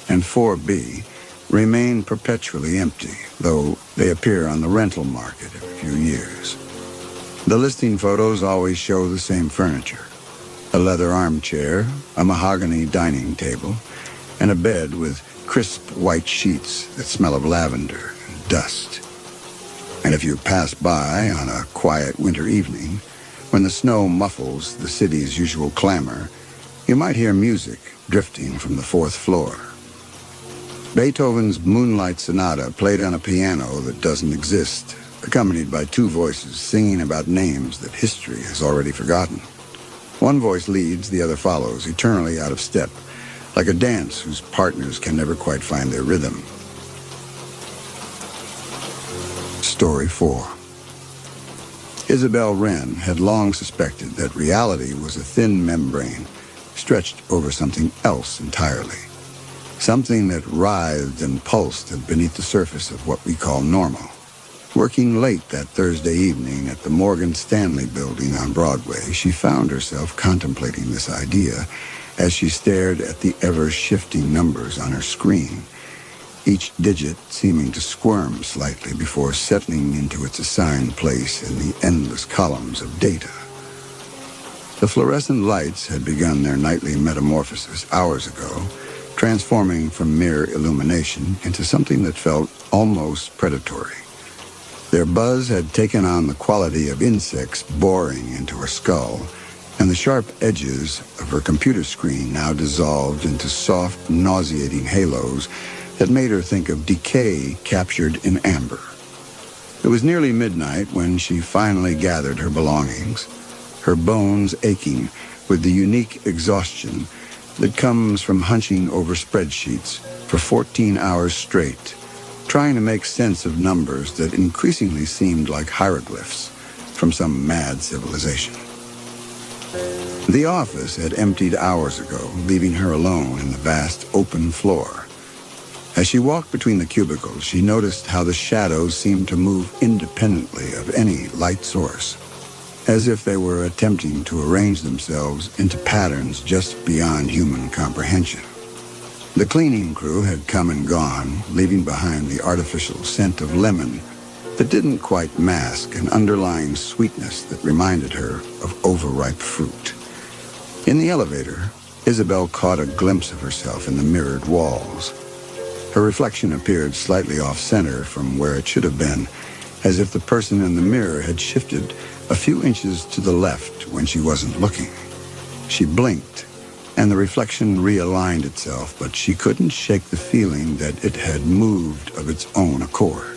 and 4B remain perpetually empty, though they appear on the rental market every few years. The listing photos always show the same furniture: a leather armchair, a mahogany dining table, and a bed with crisp white sheets that smell of lavender and dust. And if you pass by on a quiet winter evening, when the snow muffles the city's usual clamor, you might hear music drifting from the fourth floor. Beethoven's Moonlight Sonata played on a piano that doesn't exist, accompanied by two voices singing about names that history has already forgotten. One voice leads, the other follows, eternally out of step, like a dance whose partners can never quite find their rhythm. Story 4. Isabel Wren had long suspected that reality was a thin membrane stretched over something else entirely, something that writhed and pulsed beneath the surface of what we call normal. Working late that Thursday evening at the Morgan Stanley building on Broadway, she found herself contemplating this idea as she stared at the ever-shifting numbers on her screen, each digit seeming to squirm slightly before settling into its assigned place in the endless columns of data. The fluorescent lights had begun their nightly metamorphosis hours ago, transforming from mere illumination into something that felt almost predatory. Their buzz had taken on the quality of insects boring into her skull, and the sharp edges of her computer screen now dissolved into soft, nauseating halos that made her think of decay captured in amber. It was nearly midnight when she finally gathered her belongings, her bones aching with the unique exhaustion that comes from hunching over spreadsheets for 14 hours straight, trying to make sense of numbers that increasingly seemed like hieroglyphs from some mad civilization. The office had emptied hours ago, leaving her alone in the vast open floor. As she walked between the cubicles, she noticed how the shadows seemed to move independently of any light source, as if they were attempting to arrange themselves into patterns just beyond human comprehension. The cleaning crew had come and gone, leaving behind the artificial scent of lemon that didn't quite mask an underlying sweetness that reminded her of overripe fruit. In the elevator, Isabel caught a glimpse of herself in the mirrored walls. Her reflection appeared slightly off-center from where it should have been, as if the person in the mirror had shifted a few inches to the left when she wasn't looking. She blinked, and the reflection realigned itself, but she couldn't shake the feeling that it had moved of its own accord.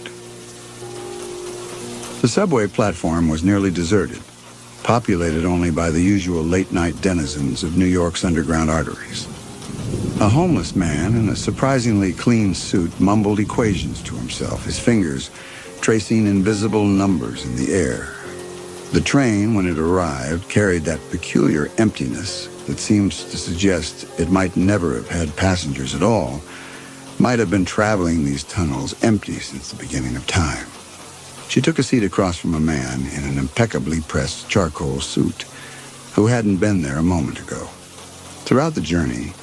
The subway platform was nearly deserted, populated only by the usual late-night denizens of New York's underground arteries. A homeless man in a surprisingly clean suit mumbled equations to himself, his fingers tracing invisible numbers in the air. The train, when it arrived, carried that peculiar emptiness that seems to suggest it might never have had passengers at all, might have been traveling these tunnels empty since the beginning of time. She took a seat across from a man in an impeccably pressed charcoal suit who hadn't been there a moment ago. Throughout the journey,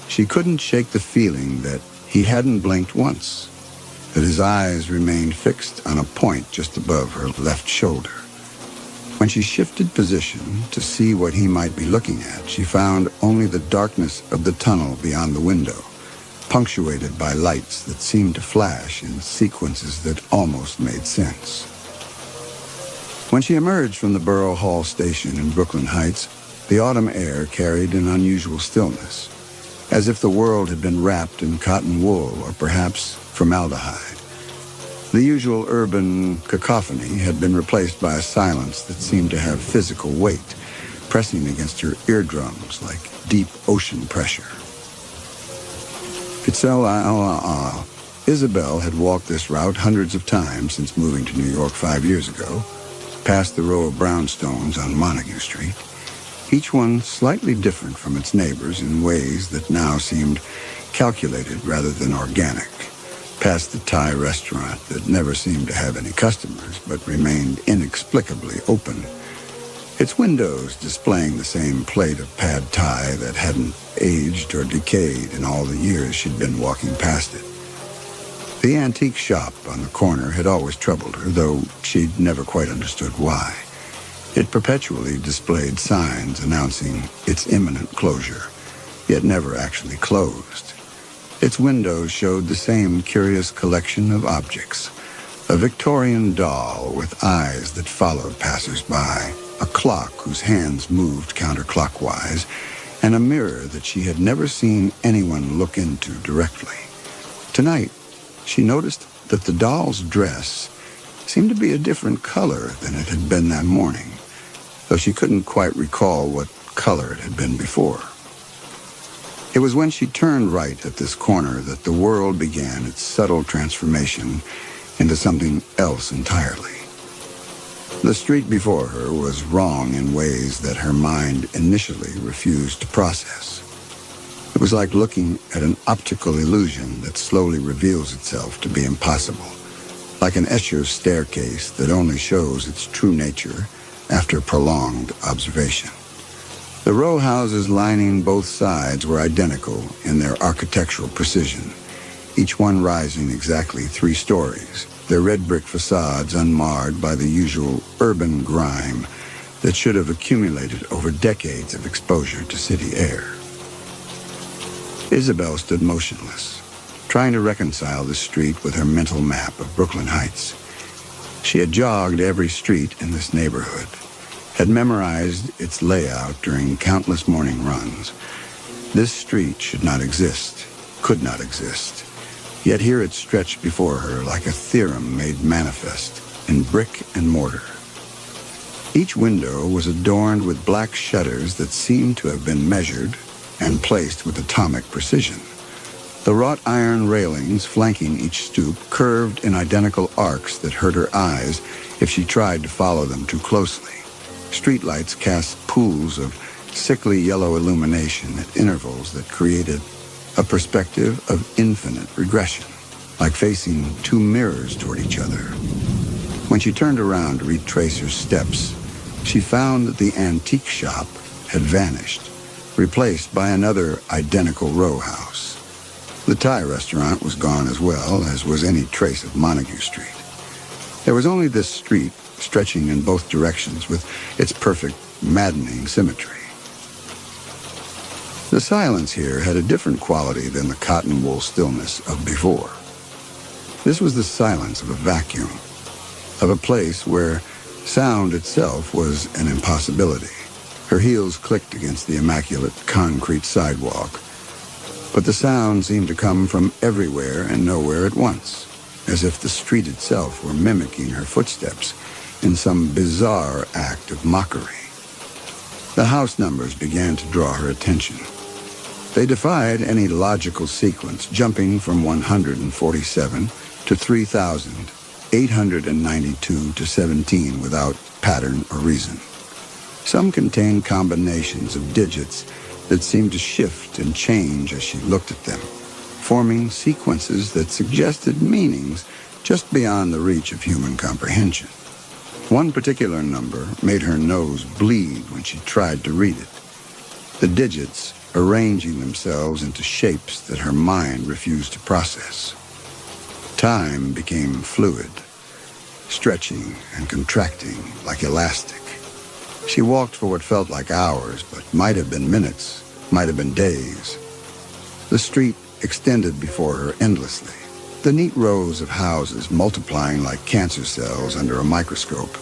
she couldn't shake the feeling that he hadn't blinked once, that his eyes remained fixed on a point just above her left shoulder. When she shifted position to see what he might be looking at, she found only the darkness of the tunnel beyond the window, punctuated by lights that seemed to flash in sequences that almost made sense. When she emerged from the Borough Hall station in Brooklyn Heights, the autumn air carried an unusual stillness, as if the world had been wrapped in cotton wool or perhaps formaldehyde, The usual urban cacophony had been replaced by a silence that seemed to have physical weight, pressing against her eardrums like deep ocean pressure. Isabel had walked this route hundreds of times since moving to New York 5 years ago, past the row of brownstones on Montague Street, each one slightly different from its neighbors in ways that now seemed calculated rather than organic, past the Thai restaurant that never seemed to have any customers but remained inexplicably open, its windows displaying the same plate of pad Thai that hadn't aged or decayed in all the years she'd been walking past it. The antique shop on the corner had always troubled her, though she'd never quite understood why. It perpetually displayed signs announcing its imminent closure, yet never actually closed. Its windows showed the same curious collection of objects: a Victorian doll with eyes that followed passers-by, a clock whose hands moved counterclockwise, and a mirror that she had never seen anyone look into directly. Tonight, she noticed that the doll's dress seemed to be a different color than it had been that morning, though she couldn't quite recall what color it had been before. It was when she turned right at this corner that the world began its subtle transformation into something else entirely. The street before her was wrong in ways that her mind initially refused to process. It was like looking at an optical illusion that slowly reveals itself to be impossible, like an Escher's staircase that only shows its true nature after prolonged observation. The row houses lining both sides were identical in their architectural precision, each one rising exactly 3 stories, their red brick facades unmarred by the usual urban grime that should have accumulated over decades of exposure to city air. Isabel stood motionless, trying to reconcile the street with her mental map of Brooklyn Heights. She had jogged every street in this neighborhood, had memorized its layout during countless morning runs. This street should not exist, could not exist, yet here it stretched before her like a theorem made manifest in brick and mortar. Each window was adorned with black shutters that seemed to have been measured and placed with atomic precision. The wrought iron railings flanking each stoop curved in identical arcs that hurt her eyes if she tried to follow them too closely. Streetlights cast pools of sickly yellow illumination at intervals that created a perspective of infinite regression, like facing 2 mirrors toward each other. When she turned around to retrace her steps, she found that the antique shop had vanished, replaced by another identical row house. The Thai restaurant was gone as well, as was any trace of Montague Street. There was only this street stretching in both directions with its perfect, maddening symmetry. The silence here had a different quality than the cotton wool stillness of before. This was the silence of a vacuum, of a place where sound itself was an impossibility. Her heels clicked against the immaculate concrete sidewalk, but the sound seemed to come from everywhere and nowhere at once, as if the street itself were mimicking her footsteps in some bizarre act of mockery. The house numbers began to draw her attention. They defied any logical sequence, jumping from 147 to 3,892 to 17 without pattern or reason. Some contained combinations of digits that seemed to shift and change as she looked at them, forming sequences that suggested meanings just beyond the reach of human comprehension. One particular number made her nose bleed when she tried to read it, the digits arranging themselves into shapes that her mind refused to process. Time became fluid, stretching and contracting like elastic. She walked for what felt like hours, but might have been minutes, might have been days. The street extended before her endlessly, the neat rows of houses multiplying like cancer cells under a microscope,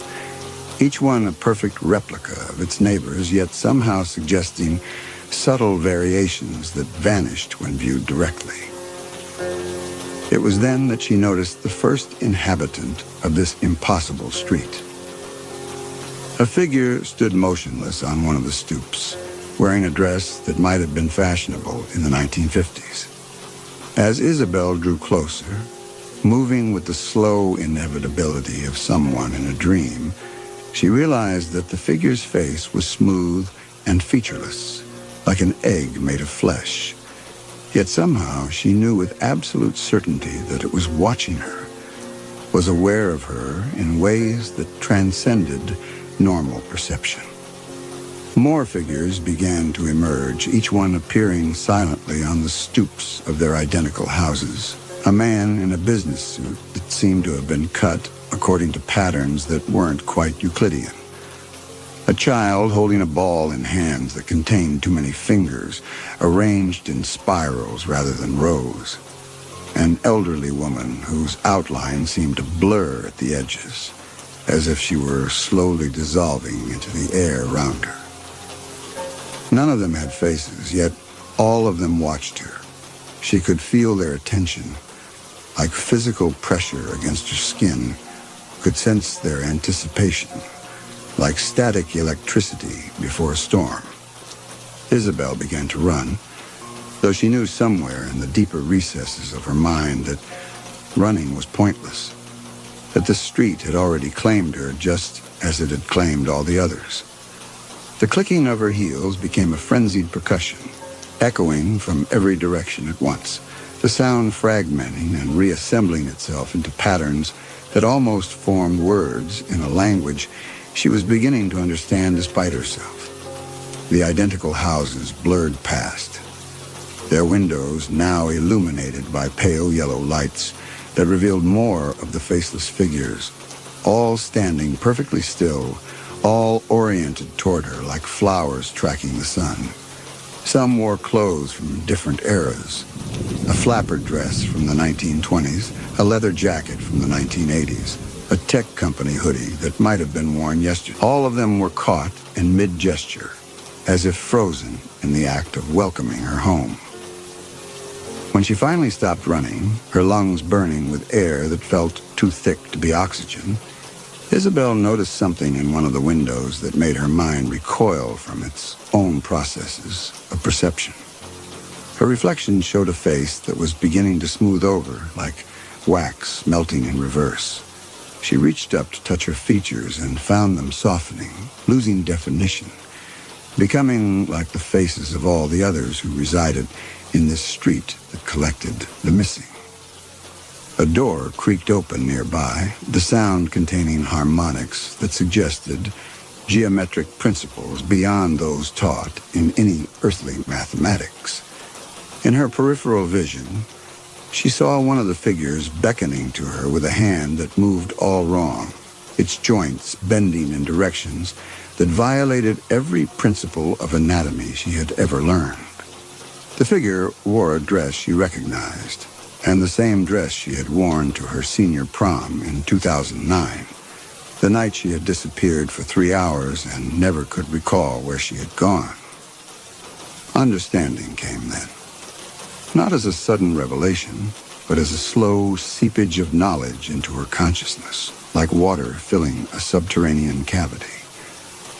each one a perfect replica of its neighbors, yet somehow suggesting subtle variations that vanished when viewed directly. It was then that she noticed the first inhabitant of this impossible street. A figure stood motionless on one of the stoops, wearing a dress that might have been fashionable in the 1950s. As Isabel drew closer, moving with the slow inevitability of someone in a dream, she realized that the figure's face was smooth and featureless, like an egg made of flesh. Yet somehow she knew with absolute certainty that it was watching her, was aware of her in ways that transcended normal perception. More figures began to emerge, each one appearing silently on the stoops of their identical houses. A man in a business suit that seemed to have been cut according to patterns that weren't quite Euclidean. A child holding a ball in hands that contained too many fingers, arranged in spirals rather than rows. An elderly woman whose outline seemed to blur at the edges, as if she were slowly dissolving into the air around her. None of them had faces, yet all of them watched her. She could feel their attention, like physical pressure against her skin, could sense their anticipation, like static electricity before a storm. Isabel began to run, though she knew somewhere in the deeper recesses of her mind that running was pointless, that the street had already claimed her just as it had claimed all the others. The clicking of her heels became a frenzied percussion, echoing from every direction at once, the sound fragmenting and reassembling itself into patterns that almost formed words in a language she was beginning to understand despite herself. The identical houses blurred past, their windows now illuminated by pale yellow lights that revealed more of the faceless figures, all standing perfectly still, all oriented toward her like flowers tracking the sun. Some wore clothes from different eras, a flapper dress from the 1920s, a leather jacket from the 1980s, a tech company hoodie that might have been worn yesterday. All of them were caught in mid-gesture, as if frozen in the act of welcoming her home. When she finally stopped running, her lungs burning with air that felt too thick to be oxygen, Isabel noticed something in one of the windows that made her mind recoil from its own processes of perception. Her reflection showed a face that was beginning to smooth over, like wax melting in reverse. She reached up to touch her features and found them softening, losing definition, becoming like the faces of all the others who resided in this street that collected the missing. A door creaked open nearby, the sound containing harmonics that suggested geometric principles beyond those taught in any earthly mathematics. In her peripheral vision, she saw one of the figures beckoning to her with a hand that moved all wrong, its joints bending in directions that violated every principle of anatomy she had ever learned. The figure wore a dress she recognized, and the same dress she had worn to her senior prom in 2009, the night she had disappeared for 3 hours and never could recall where she had gone. Understanding came then, not as a sudden revelation, but as a slow seepage of knowledge into her consciousness, like water filling a subterranean cavity.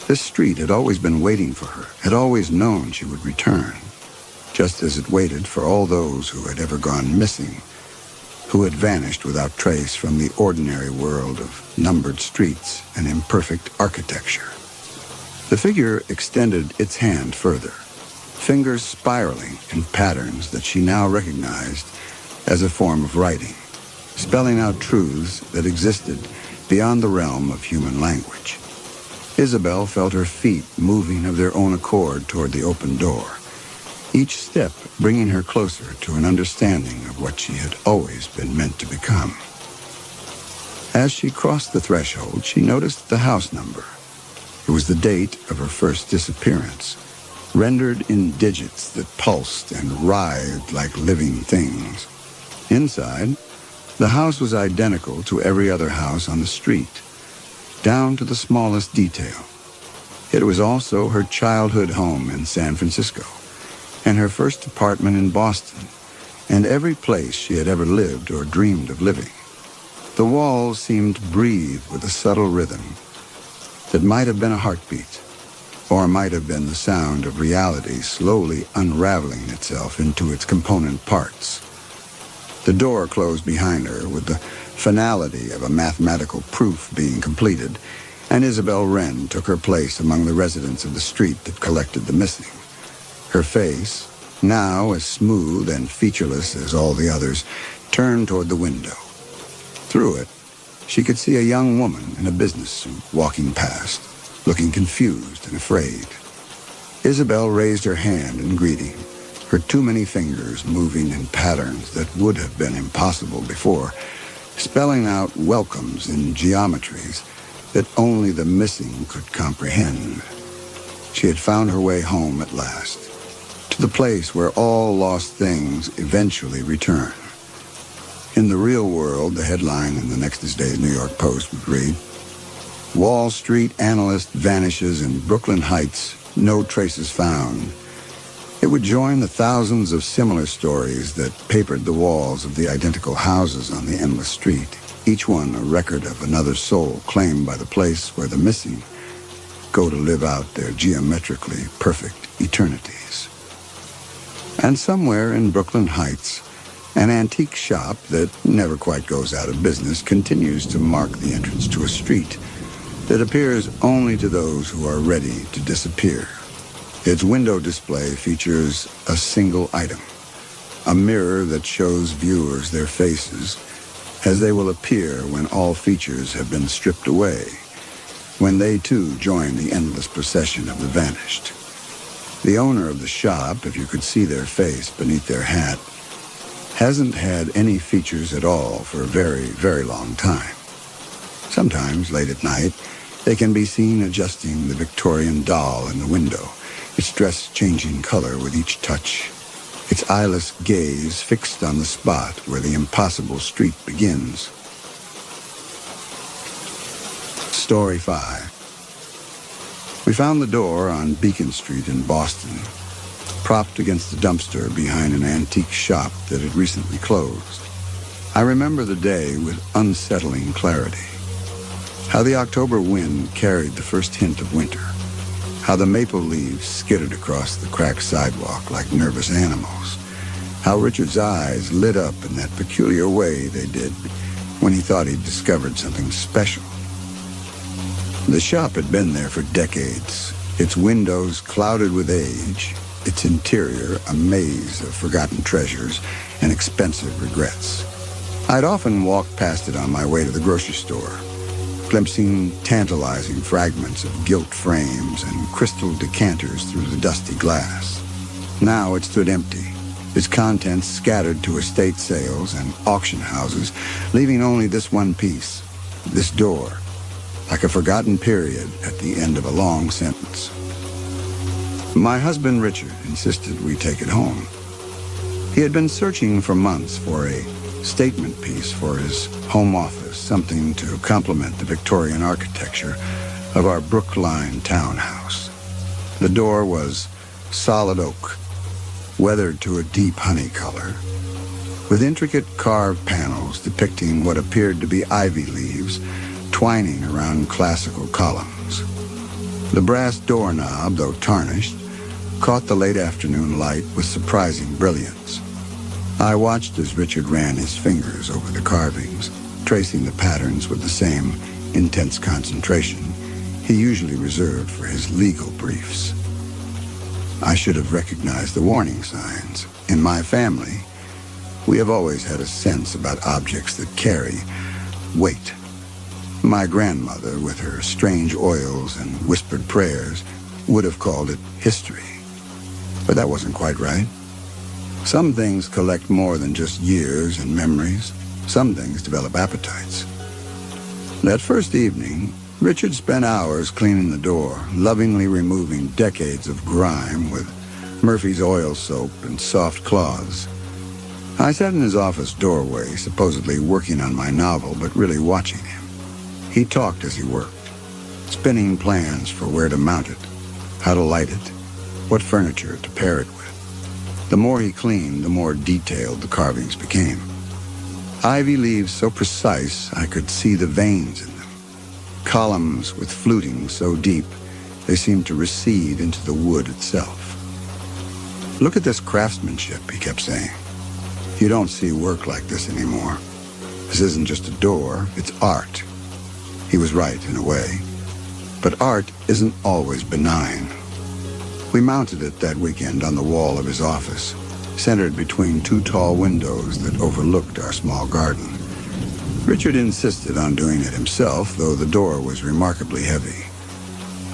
This street had always been waiting for her, had always known she would return, just as it waited for all those who had ever gone missing, who had vanished without trace from the ordinary world of numbered streets and imperfect architecture. The figure extended its hand further, fingers spiraling in patterns that she now recognized as a form of writing, spelling out truths that existed beyond the realm of human language. Isabel felt her feet moving of their own accord toward the open door, each step bringing her closer to an understanding of what she had always been meant to become. As she crossed the threshold, she noticed the house number. It was the date of her first disappearance, rendered in digits that pulsed and writhed like living things. Inside, the house was identical to every other house on the street, down to the smallest detail. It was also her childhood home in San Francisco, and her first apartment in Boston, and every place she had ever lived or dreamed of living. The walls seemed to breathe with a subtle rhythm that might have been a heartbeat, or might have been the sound of reality slowly unraveling itself into its component parts. The door closed behind her with the finality of a mathematical proof being completed, and Isabel Wren took her place among the residents of the street that collected the missing. Her face, now as smooth and featureless as all the others, turned toward the window. Through it, she could see a young woman in a business suit walking past, looking confused and afraid. Isabel raised her hand in greeting, her too many fingers moving in patterns that would have been impossible before, spelling out welcomes in geometries that only the missing could comprehend. She had found her way home at last, to the place where all lost things eventually return. In the real world, the headline in the next day's New York Post would read, "Wall Street analyst vanishes in Brooklyn Heights, no traces found." It would join the thousands of similar stories that papered the walls of the identical houses on the endless street, each one a record of another soul claimed by the place where the missing go to live out their geometrically perfect eternities. And somewhere in Brooklyn Heights, an antique shop that never quite goes out of business continues to mark the entrance to a street that appears only to those who are ready to disappear. Its window display features a single item, a mirror that shows viewers their faces as they will appear when all features have been stripped away, when they too join the endless procession of the vanished. The owner of the shop, if you could see their face beneath their hat, hasn't had any features at all for a very, very long time. Sometimes, late at night, they can be seen adjusting the Victorian doll in the window, its dress changing color with each touch, its eyeless gaze fixed on the spot where the impossible street begins. Story 5. We found the door on Beacon Street in Boston, propped against the dumpster behind an antique shop that had recently closed. I remember the day with unsettling clarity. How the October wind carried the first hint of winter. How the maple leaves skittered across the cracked sidewalk like nervous animals. How Richard's eyes lit up in that peculiar way they did when he thought he'd discovered something special. The shop had been there for decades, its windows clouded with age, its interior a maze of forgotten treasures and expensive regrets. I'd often walk past it on my way to the grocery store, glimpsing tantalizing fragments of gilt frames and crystal decanters through the dusty glass. Now it stood empty, its contents scattered to estate sales and auction houses, leaving only this one piece, this door, like a forgotten period at the end of a long sentence. My husband Richard insisted we take it home. He had been searching for months for a statement piece for his home office, something to complement the Victorian architecture of our Brookline townhouse. The door was solid oak, weathered to a deep honey color, with intricate carved panels depicting what appeared to be ivy leaves twining around classical columns. The brass doorknob, though tarnished, caught the late afternoon light with surprising brilliance. I watched as Richard ran his fingers over the carvings, tracing the patterns with the same intense concentration he usually reserved for his legal briefs. I should have recognized the warning signs. In my family, we have always had a sense about objects that carry weight. My grandmother, with her strange oils and whispered prayers, would have called it history. But that wasn't quite right. Some things collect more than just years and memories. Some things develop appetites. That first evening, Richard spent hours cleaning the door, lovingly removing decades of grime with Murphy's oil soap and soft cloths. I sat in his office doorway, supposedly working on my novel, but really watching him. He talked as he worked, spinning plans for where to mount it, how to light it, what furniture to pair it with. The more he cleaned, the more detailed the carvings became. Ivy leaves so precise I could see the veins in them. Columns with fluting so deep they seemed to recede into the wood itself. "Look at this craftsmanship," he kept saying. "You don't see work like this anymore. This isn't just a door, it's art." He was right in a way. But art isn't always benign. We mounted it that weekend on the wall of his office, centered between two tall windows that overlooked our small garden. Richard insisted on doing it himself, though the door was remarkably heavy.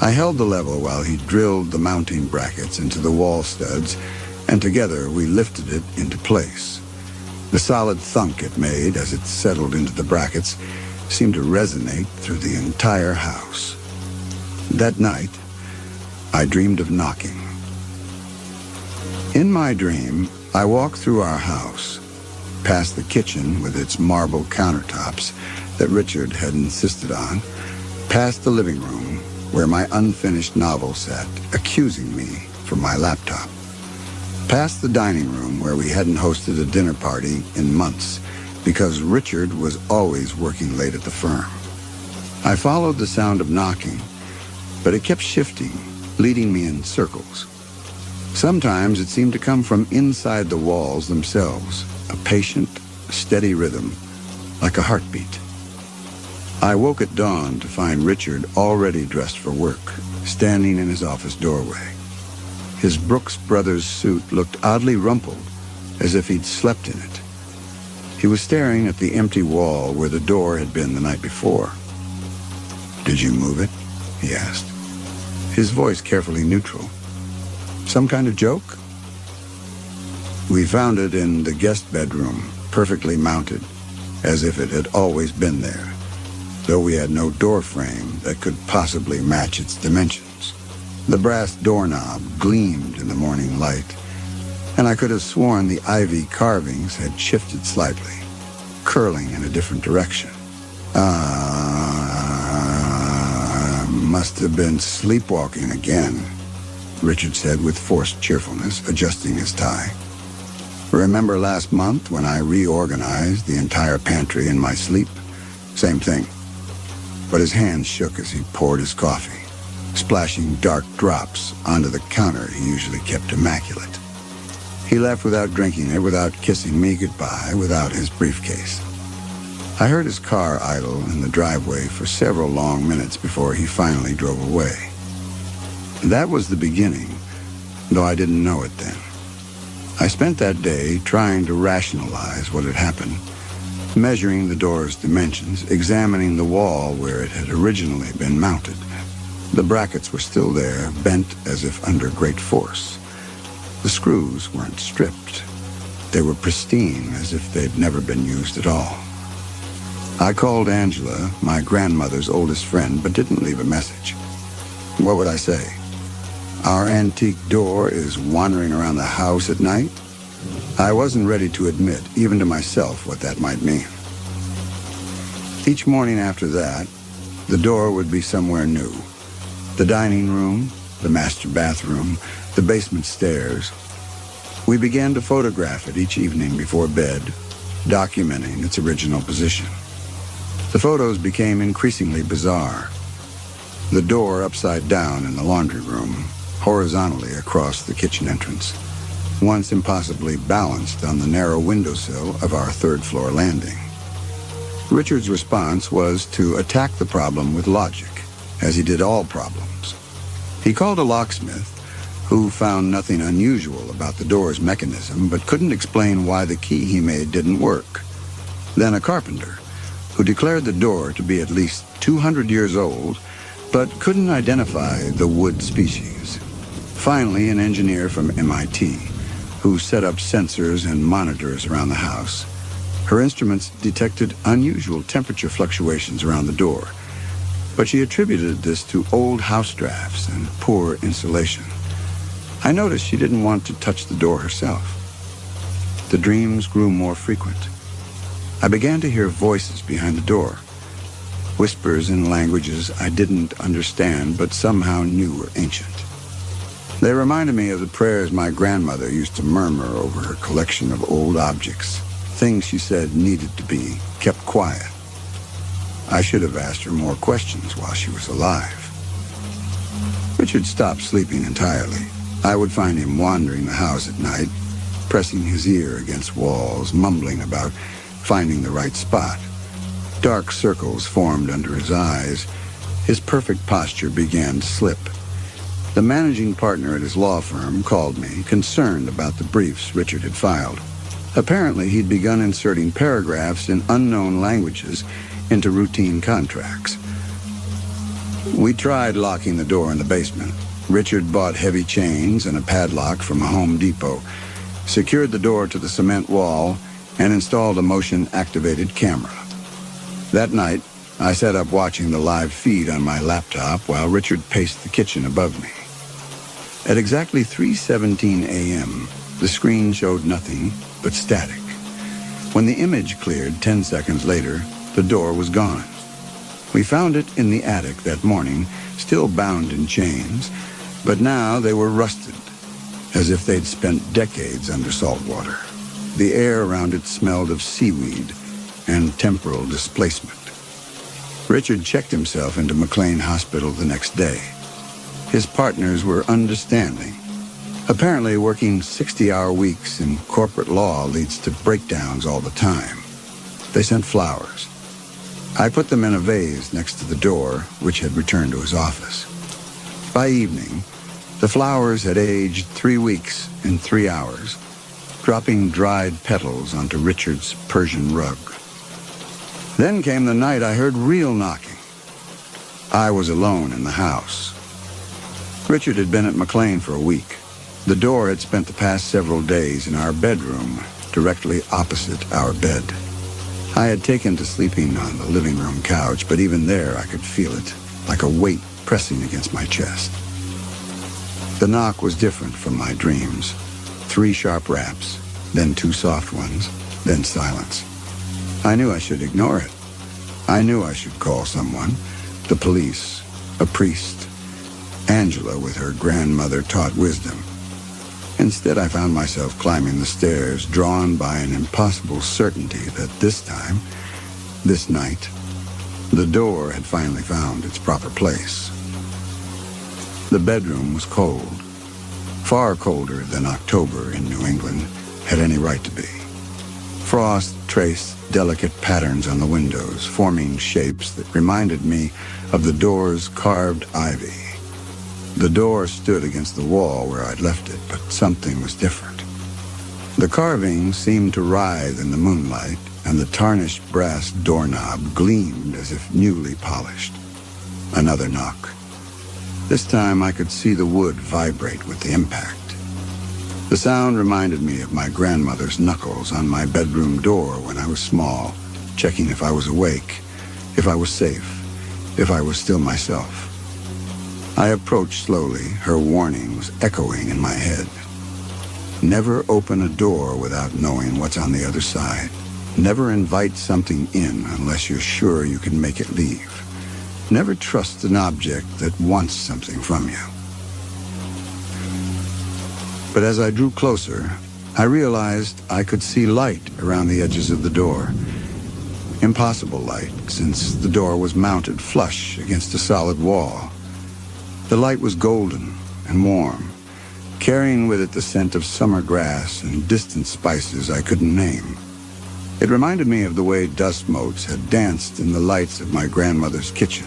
I held the level while he drilled the mounting brackets into the wall studs, and together we lifted it into place. The solid thunk it made as it settled into the brackets seemed to resonate through the entire house. That night, I dreamed of knocking. In my dream, I walked through our house, past the kitchen with its marble countertops that Richard had insisted on, past the living room where my unfinished novel sat, accusing me for my laptop, past the dining room where we hadn't hosted a dinner party in months because Richard was always working late at the firm. I followed the sound of knocking, but it kept shifting, leading me in circles. Sometimes it seemed to come from inside the walls themselves, a patient, steady rhythm, like a heartbeat. I woke at dawn to find Richard already dressed for work, standing in his office doorway. His Brooks Brothers suit looked oddly rumpled, as if he'd slept in it. He was staring at the empty wall where the door had been the night before. "Did you move it?" he asked, his voice carefully neutral. "Some kind of joke?" "We found it in the guest bedroom, perfectly mounted, as if it had always been there, though we had no door frame that could possibly match its dimensions. The brass doorknob gleamed in the morning light, and I could have sworn the ivy carvings had shifted slightly, curling in a different direction. Must have been sleepwalking again," Richard said with forced cheerfulness, adjusting his tie. "Remember last month when I reorganized the entire pantry in my sleep? Same thing." But his hands shook as he poured his coffee, splashing dark drops onto the counter he usually kept immaculate. He left without drinking it, without kissing me goodbye, without his briefcase. I heard his car idle in the driveway for several long minutes before he finally drove away. That was the beginning, though I didn't know it then. I spent that day trying to rationalize what had happened, measuring the door's dimensions, examining the wall where it had originally been mounted. The brackets were still there, bent as if under great force. The screws weren't stripped. They were pristine, as if they'd never been used at all. I called Angela, my grandmother's oldest friend, but didn't leave a message. What would I say? Our antique door is wandering around the house at night? I wasn't ready to admit, even to myself, what that might mean. Each morning after that, the door would be somewhere new. The dining room, the master bathroom, the basement stairs. We began to photograph it each evening before bed, documenting its original position. The photos became increasingly bizarre. The door upside down in the laundry room, horizontally across the kitchen entrance, once impossibly balanced on the narrow windowsill of our third-floor landing. Richard's response was to attack the problem with logic, as he did all problems. He called a locksmith, who found nothing unusual about the door's mechanism, but couldn't explain why the key he made didn't work. Then a carpenter, who declared the door to be at least 200 years old, but couldn't identify the wood species. Finally, an engineer from MIT, who set up sensors and monitors around the house. Her instruments detected unusual temperature fluctuations around the door, but she attributed this to old house drafts and poor insulation. I noticed she didn't want to touch the door herself. The dreams grew more frequent. I began to hear voices behind the door, whispers in languages I didn't understand but somehow knew were ancient. They reminded me of the prayers my grandmother used to murmur over her collection of old objects, things she said needed to be kept quiet. I should have asked her more questions while she was alive. Richard stopped sleeping entirely. I would find him wandering the house at night, pressing his ear against walls, mumbling about finding the right spot. Dark circles formed under his eyes. His perfect posture began to slip. The managing partner at his law firm called me, concerned about the briefs Richard had filed. Apparently, he'd begun inserting paragraphs in unknown languages into routine contracts. We tried locking the door in the basement. Richard bought heavy chains and a padlock from a Home Depot, secured the door to the cement wall, and installed a motion-activated camera. That night, I sat up watching the live feed on my laptop while Richard paced the kitchen above me. At exactly 3:17 a.m., the screen showed nothing but static. When the image cleared 10 seconds later, the door was gone. We found it in the attic that morning, still bound in chains, but now they were rusted, as if they'd spent decades under salt water. The air around it smelled of seaweed and temporal displacement. Richard checked himself into McLean Hospital the next day. His partners were understanding. Apparently, working 60-hour weeks in corporate law leads to breakdowns all the time. They sent flowers. I put them in a vase next to the door, which had returned to his office. By evening, the flowers had aged 3 weeks in 3 hours, dropping dried petals onto Richard's Persian rug. Then came the night I heard real knocking. I was alone in the house. Richard had been at McLean for a week. The door had spent the past several days in our bedroom, directly opposite our bed. I had taken to sleeping on the living room couch, but even there I could feel it, like a weight pressing against my chest. The knock was different from my dreams. 3 sharp raps, then 2 soft ones, then silence. I knew I should ignore it. I knew I should call someone, the police, a priest, Angela with her grandmother-taught wisdom. Instead, I found myself climbing the stairs, drawn by an impossible certainty that this time, this night, the door had finally found its proper place. The bedroom was cold, far colder than October in New England had any right to be. Frost traced delicate patterns on the windows, forming shapes that reminded me of the door's carved ivy. The door stood against the wall where I'd left it, but something was different. The carving seemed to writhe in the moonlight, and the tarnished brass doorknob gleamed as if newly polished. Another knock. This time I could see the wood vibrate with the impact. The sound reminded me of my grandmother's knuckles on my bedroom door when I was small, checking if I was awake, if I was safe, if I was still myself. I approached slowly, her warnings echoing in my head. Never open a door without knowing what's on the other side. Never invite something in unless you're sure you can make it leave. Never trust an object that wants something from you. But as I drew closer, I realized I could see light around the edges of the door. Impossible light, since the door was mounted flush against a solid wall. The light was golden and warm, carrying with it the scent of summer grass and distant spices I couldn't name. It reminded me of the way dust motes had danced in the lights of my grandmother's kitchen,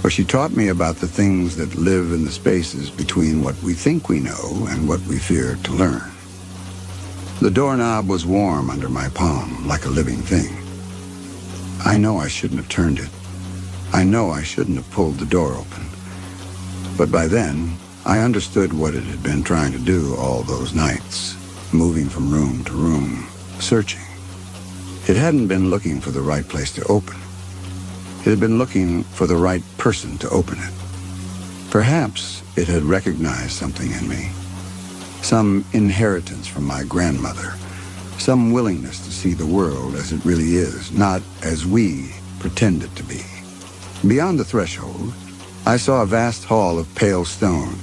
where she taught me about the things that live in the spaces between what we think we know and what we fear to learn. The doorknob was warm under my palm, like a living thing. I know I shouldn't have turned it. I know I shouldn't have pulled the door open. But by then, I understood what it had been trying to do all those nights, moving from room to room, searching. It hadn't been looking for the right place to open. It had been looking for the right person to open it. Perhaps it had recognized something in me, some inheritance from my grandmother, some willingness to see the world as it really is, not as we pretend it to be. Beyond the threshold, I saw a vast hall of pale stone,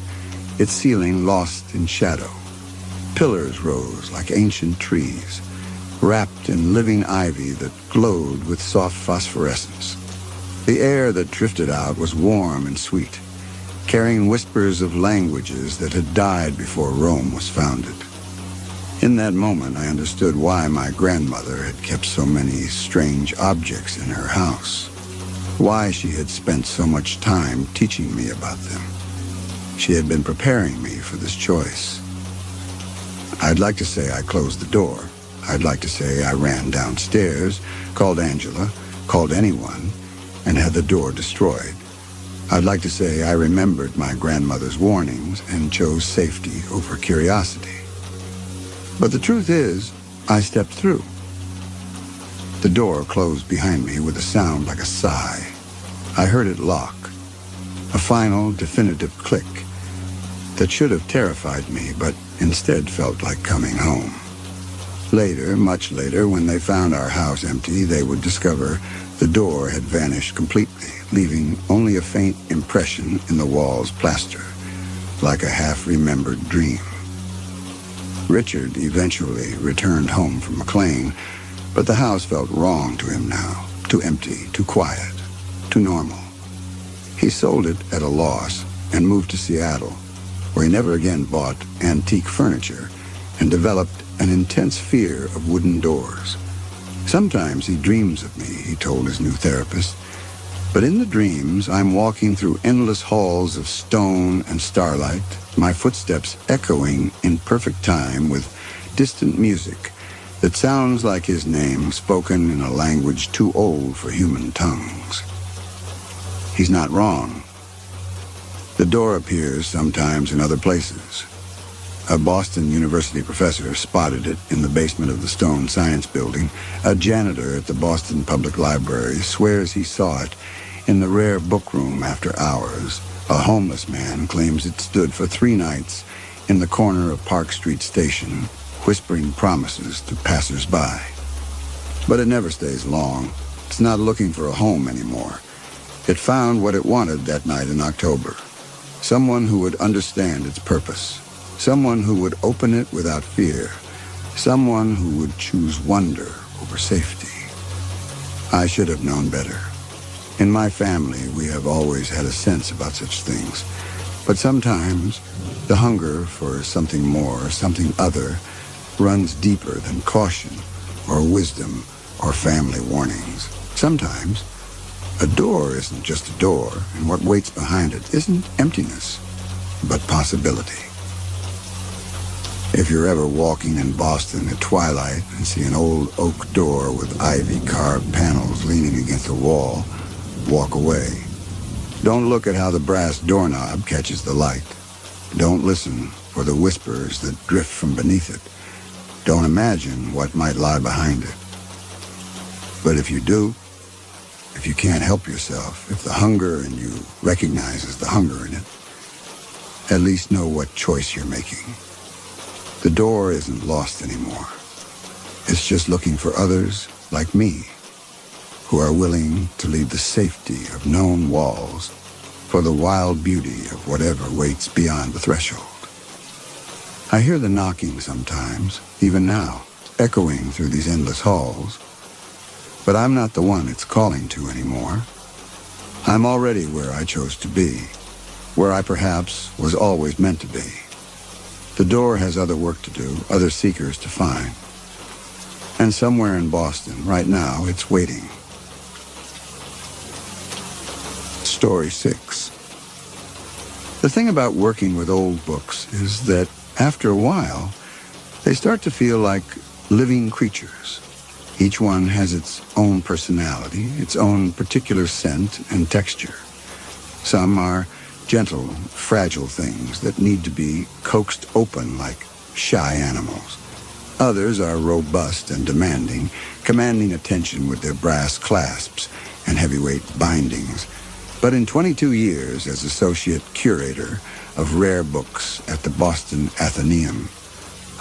its ceiling lost in shadow. Pillars rose like ancient trees, wrapped in living ivy that glowed with soft phosphorescence. The air that drifted out was warm and sweet, carrying whispers of languages that had died before Rome was founded. In that moment, I understood why my grandmother had kept so many strange objects in her house, why she had spent so much time teaching me about them. She had been preparing me for this choice. I'd like to say I closed the door. I'd like to say I ran downstairs, called Angela, called anyone, and had the door destroyed. I'd like to say I remembered my grandmother's warnings and chose safety over curiosity. But the truth is, I stepped through. The door closed behind me with a sound like a sigh. I heard it lock, a final, definitive click that should have terrified me, but instead felt like coming home. Later, much later, when they found our house empty, they would discover the door had vanished completely, leaving only a faint impression in the wall's plaster, like a half-remembered dream. Richard eventually returned home from McLean, but the house felt wrong to him now, too empty, too quiet, too normal. He sold it at a loss and moved to Seattle, where he never again bought antique furniture and developed an intense fear of wooden doors. Sometimes he dreams of me, he told his new therapist, but in the dreams I'm walking through endless halls of stone and starlight, my footsteps echoing in perfect time with distant music that sounds like his name spoken in a language too old for human tongues. He's not wrong. The door appears sometimes in other places. A Boston University professor spotted it in the basement of the Stone Science Building. A janitor at the Boston Public Library swears he saw it in the rare book room after hours. A homeless man claims it stood for 3 nights in the corner of Park Street Station, whispering promises to passers-by. But it never stays long. It's not looking for a home anymore. It found what it wanted that night in October. Someone who would understand its purpose. Someone who would open it without fear. Someone who would choose wonder over safety. I should have known better. In my family, we have always had a sense about such things. But sometimes, the hunger for something more, something other, runs deeper than caution or wisdom or family warnings. Sometimes, a door isn't just a door, and what waits behind it isn't emptiness, but possibility. If you're ever walking in Boston at twilight and see an old oak door with ivy-carved panels leaning against a wall, walk away. Don't look at how the brass doorknob catches the light. Don't listen for the whispers that drift from beneath it. Don't imagine what might lie behind it. But if you do, if you can't help yourself, if the hunger in you recognizes the hunger in it, at least know what choice you're making. The door isn't lost anymore. It's just looking for others like me who are willing to leave the safety of known walls for the wild beauty of whatever waits beyond the threshold. I hear the knocking sometimes, even now, echoing through these endless halls. But I'm not the one it's calling to anymore. I'm already where I chose to be, where I perhaps was always meant to be. The door has other work to do, other seekers to find. And somewhere in Boston, right now, it's waiting. Story 6. The thing about working with old books is that after a while, they start to feel like living creatures. Each one has its own personality, its own particular scent and texture. Some are gentle, fragile things that need to be coaxed open like shy animals. Others are robust and demanding, commanding attention with their brass clasps and heavyweight bindings. But in 22 years as associate curator of rare books at the Boston Athenaeum,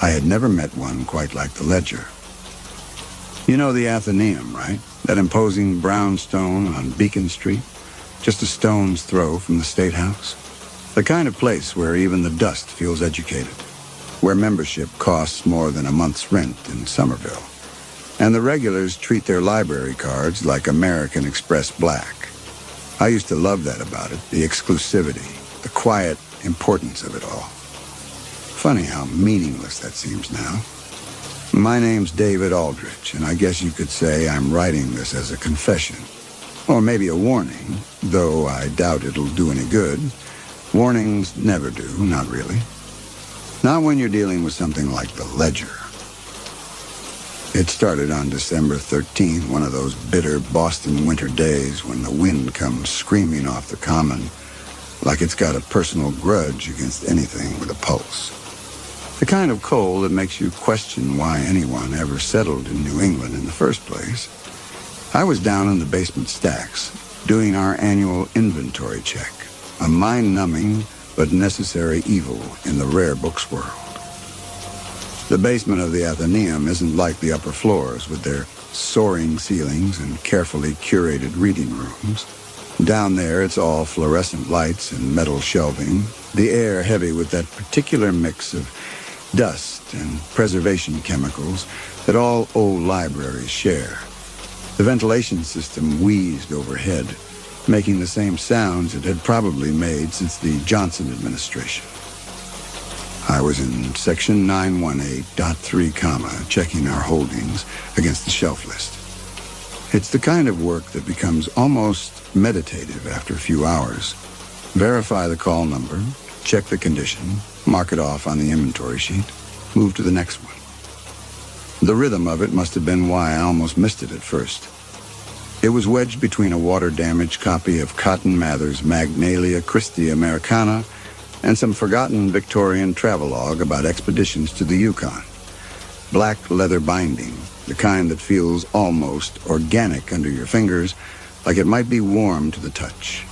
I had never met one quite like the Ledger. You know the Athenaeum, right? That imposing brownstone on Beacon Street, just a stone's throw from the State House. The kind of place where even the dust feels educated, where membership costs more than a month's rent in Somerville, and the regulars treat their library cards like American Express Black. I used to love that about it, the exclusivity, the quiet importance of it all. Funny how meaningless that seems now. My name's David Aldrich, and I guess you could say I'm writing this as a confession. Or maybe a warning, though I doubt it'll do any good. Warnings never do, not really. Not when you're dealing with something like the Ledger. It started on December 13th, one of those bitter Boston winter days when the wind comes screaming off the common, like it's got a personal grudge against anything with a pulse. The kind of cold that makes you question why anyone ever settled in New England in the first place. I was down in the basement stacks, doing our annual inventory check, a mind-numbing but necessary evil in the rare books world. The basement of the Athenaeum isn't like the upper floors with their soaring ceilings and carefully curated reading rooms. Down there, it's all fluorescent lights and metal shelving, the air heavy with that particular mix of dust and preservation chemicals that all old libraries share. The ventilation system wheezed overhead, making the same sounds it had probably made since the Johnson administration. I was in section 918.3, checking our holdings against the shelf list. It's the kind of work that becomes almost meditative after a few hours. Verify the call number, check the condition, mark it off on the inventory sheet, move to the next one. The rhythm of it must have been why I almost missed it at first. It was wedged between a water-damaged copy of Cotton Mather's Magnalia Christi Americana and some forgotten Victorian travelogue about expeditions to the Yukon. Black leather binding, the kind that feels almost organic under your fingers, like it might be warm to the touch.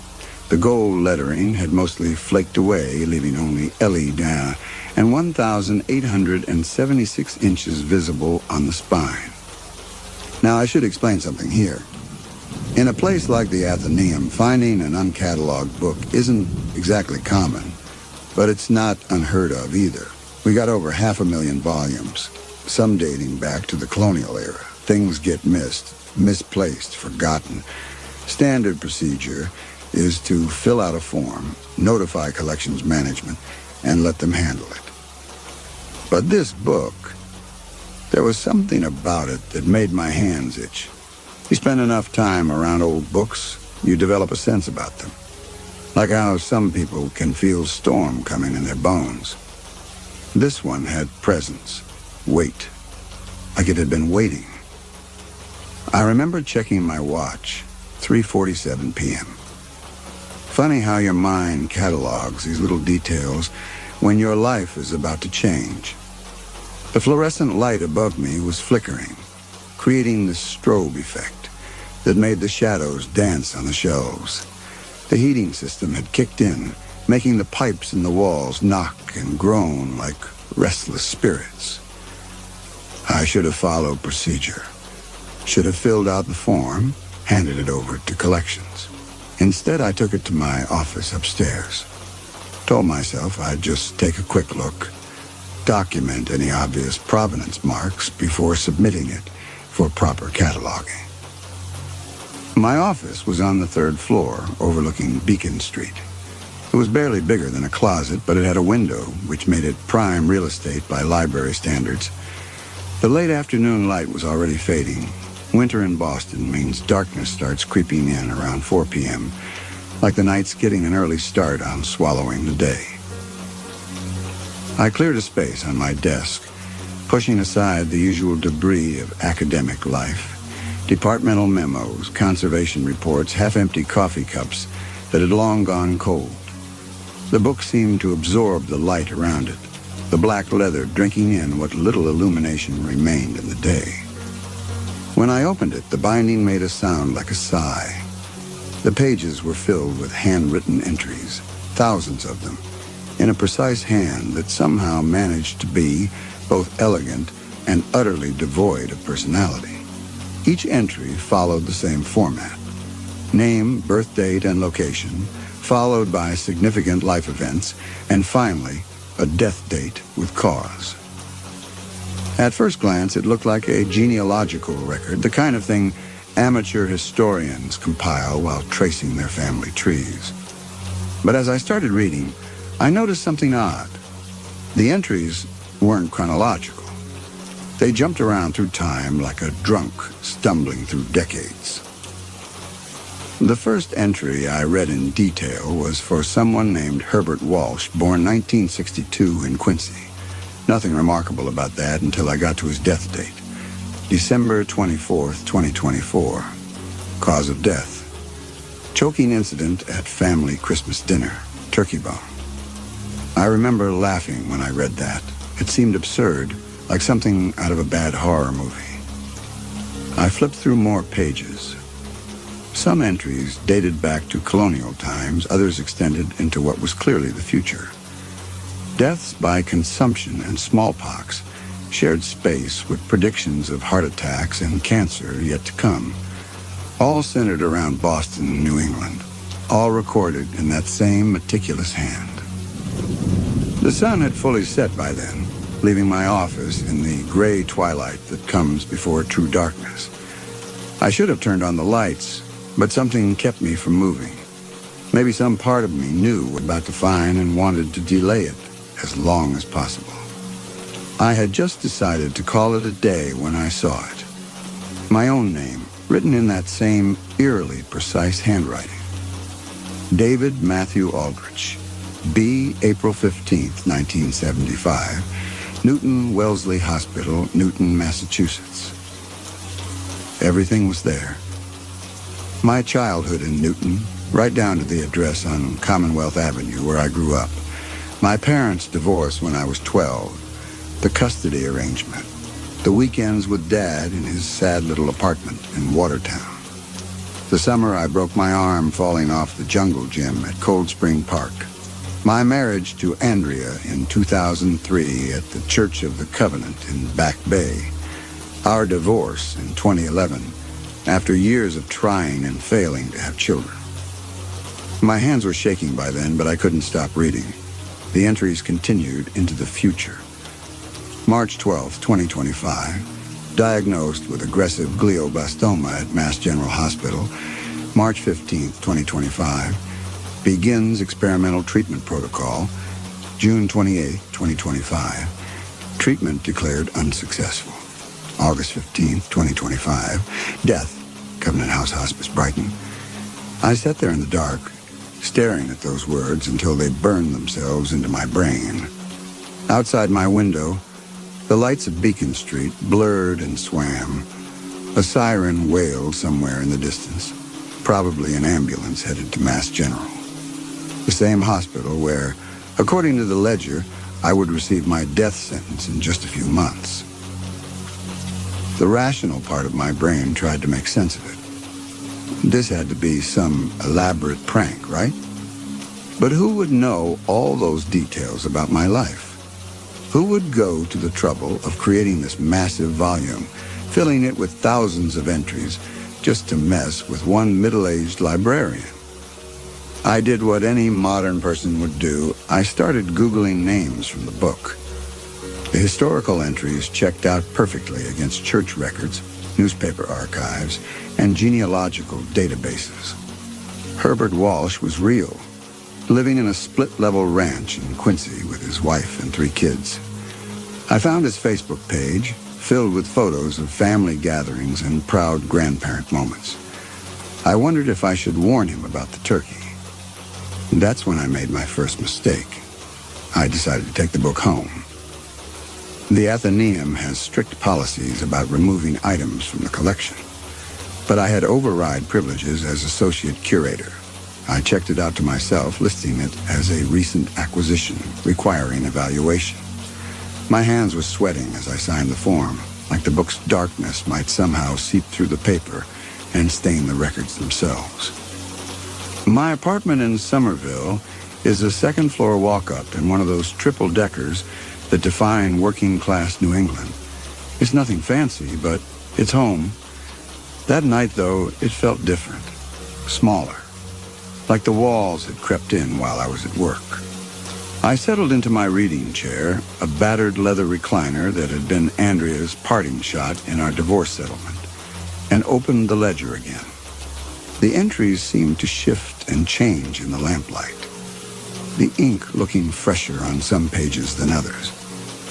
The gold lettering had mostly flaked away, leaving only Ellie down, and 1,876 inches visible on the spine. Now, I should explain something here. In a place like the Athenaeum, finding an uncatalogued book isn't exactly common, but it's not unheard of either. We got over 500,000 volumes, some dating back to the colonial era. Things get missed, misplaced, forgotten. Standard procedure is to fill out a form, notify collections management, and let them handle it. But this book, there was something about it that made my hands itch. You spend enough time around old books, you develop a sense about them. Like how some people can feel storm coming in their bones. This one had presence, weight, like it had been waiting. I remember checking my watch, 3:47 p.m. Funny how your mind catalogs these little details when your life is about to change. The fluorescent light above me was flickering, creating this strobe effect that made the shadows dance on the shelves. The heating system had kicked in, making the pipes in the walls knock and groan like restless spirits. I should have followed procedure. Should have filled out the form, handed it over to collections. Instead, I took it to my office upstairs. Told myself I'd just take a quick look, document any obvious provenance marks before submitting it for proper cataloging. My office was on the 3rd floor, overlooking Beacon Street. It was barely bigger than a closet, but it had a window, which made it prime real estate by library standards. The late afternoon light was already fading. Winter in Boston means darkness starts creeping in around 4 p.m., like the night's getting an early start on swallowing the day. I cleared a space on my desk, pushing aside the usual debris of academic life. Departmental memos, conservation reports, half-empty coffee cups that had long gone cold. The book seemed to absorb the light around it, the black leather drinking in what little illumination remained in the day. When I opened it, the binding made a sound like a sigh. The pages were filled with handwritten entries, thousands of them, in a precise hand that somehow managed to be both elegant and utterly devoid of personality. Each entry followed the same format. Name, birth date, and location, followed by significant life events, and finally, a death date with cause. At first glance, it looked like a genealogical record, the kind of thing amateur historians compile while tracing their family trees. But as I started reading, I noticed something odd. The entries weren't chronological. They jumped around through time like a drunk stumbling through decades. The first entry I read in detail was for someone named Herbert Walsh, born 1962 in Quincy. Nothing remarkable about that until I got to his death date. December 24th, 2024. Cause of death: choking incident at family Christmas dinner. Turkey bone. I remember laughing when I read that. It seemed absurd, like something out of a bad horror movie. I flipped through more pages. Some entries dated back to colonial times, others extended into what was clearly the future. Deaths by consumption and smallpox shared space with predictions of heart attacks and cancer yet to come, all centered around Boston and New England, all recorded in that same meticulous hand. The sun had fully set by then, leaving my office in the gray twilight that comes before true darkness. I should have turned on the lights, but something kept me from moving. Maybe some part of me knew what I was about to find and wanted to delay it as long as possible. I had just decided to call it a day when I saw it. My own name, written in that same eerily precise handwriting. David Matthew Aldrich, B. April 15th, 1975, Newton Wellesley Hospital, Newton, Massachusetts. Everything was there. My childhood in Newton, right down to the address on Commonwealth Avenue where I grew up. My parents' divorce when I was 12. The custody arrangement. The weekends with Dad in his sad little apartment in Watertown. The summer I broke my arm falling off the jungle gym at Cold Spring Park. My marriage to Andrea in 2003 at the Church of the Covenant in Back Bay. Our divorce in 2011, after years of trying and failing to have children. My hands were shaking by then, but I couldn't stop reading. The entries continued into the future. March 12, 2025, diagnosed with aggressive glioblastoma at Mass General Hospital. March 15, 2025, begins experimental treatment protocol. June 28, 2025, treatment declared unsuccessful. August 15, 2025, death, Covenant House Hospice, Brighton. I sat there in the dark, staring at those words until they burned themselves into my brain. Outside my window, the lights of Beacon Street blurred and swam. A siren wailed somewhere in the distance, probably an ambulance headed to Mass General. The same hospital where, according to the ledger, I would receive my death sentence in just a few months. The rational part of my brain tried to make sense of it. This had to be some elaborate prank, right? But who would know all those details about my life? Who would go to the trouble of creating this massive volume, filling it with thousands of entries, just to mess with one middle-aged librarian? I did what any modern person would do. I started Googling names from the book. The historical entries checked out perfectly against church records, newspaper archives, and genealogical databases. Herbert Walsh was real, living in a split-level ranch in Quincy with his wife and 3 kids. I found his Facebook page, filled with photos of family gatherings and proud grandparent moments. I wondered if I should warn him about the turkey. That's when I made my first mistake. I decided to take the book home. The Athenaeum has strict policies about removing items from the collection, but I had override privileges as associate curator. I checked it out to myself, listing it as a recent acquisition requiring evaluation. My hands were sweating as I signed the form, like the book's darkness might somehow seep through the paper and stain the records themselves. My apartment in Somerville is a second-floor walk-up in one of those triple-deckers that define working-class New England. It's nothing fancy, but it's home. That night, though, it felt different, smaller. like the walls had crept in while I was at work. I settled into my reading chair, a battered leather recliner that had been Andrea's parting shot in our divorce settlement, and opened the ledger again. The entries seemed to shift and change in the lamplight, the ink looking fresher on some pages than others,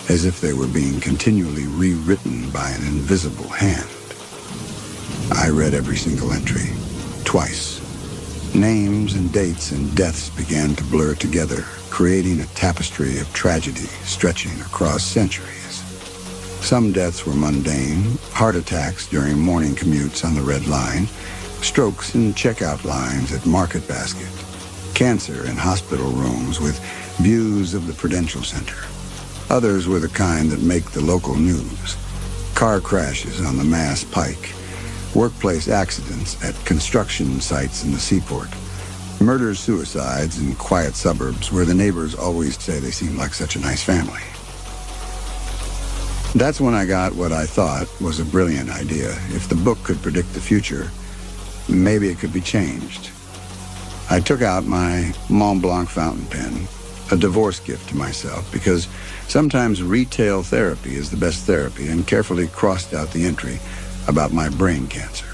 as if they were being continually rewritten by an invisible hand. I read every single entry, twice. Names and dates and deaths began to blur together, creating a tapestry of tragedy stretching across centuries. Some deaths were mundane, heart attacks during morning commutes on the Red Line, strokes in checkout lines at Market Basket, cancer in hospital rooms with views of the Prudential Center. Others were the kind that make the local news. Car crashes on the Mass Pike, workplace accidents at construction sites in the seaport, murders-suicides in quiet suburbs where the neighbors always say they seem like such a nice family. That's when I got what I thought was a brilliant idea. If the book could predict the future, maybe it could be changed. I took out my Mont Blanc fountain pen, a divorce gift to myself, because sometimes retail therapy is the best therapy, and carefully crossed out the entry about my brain cancer.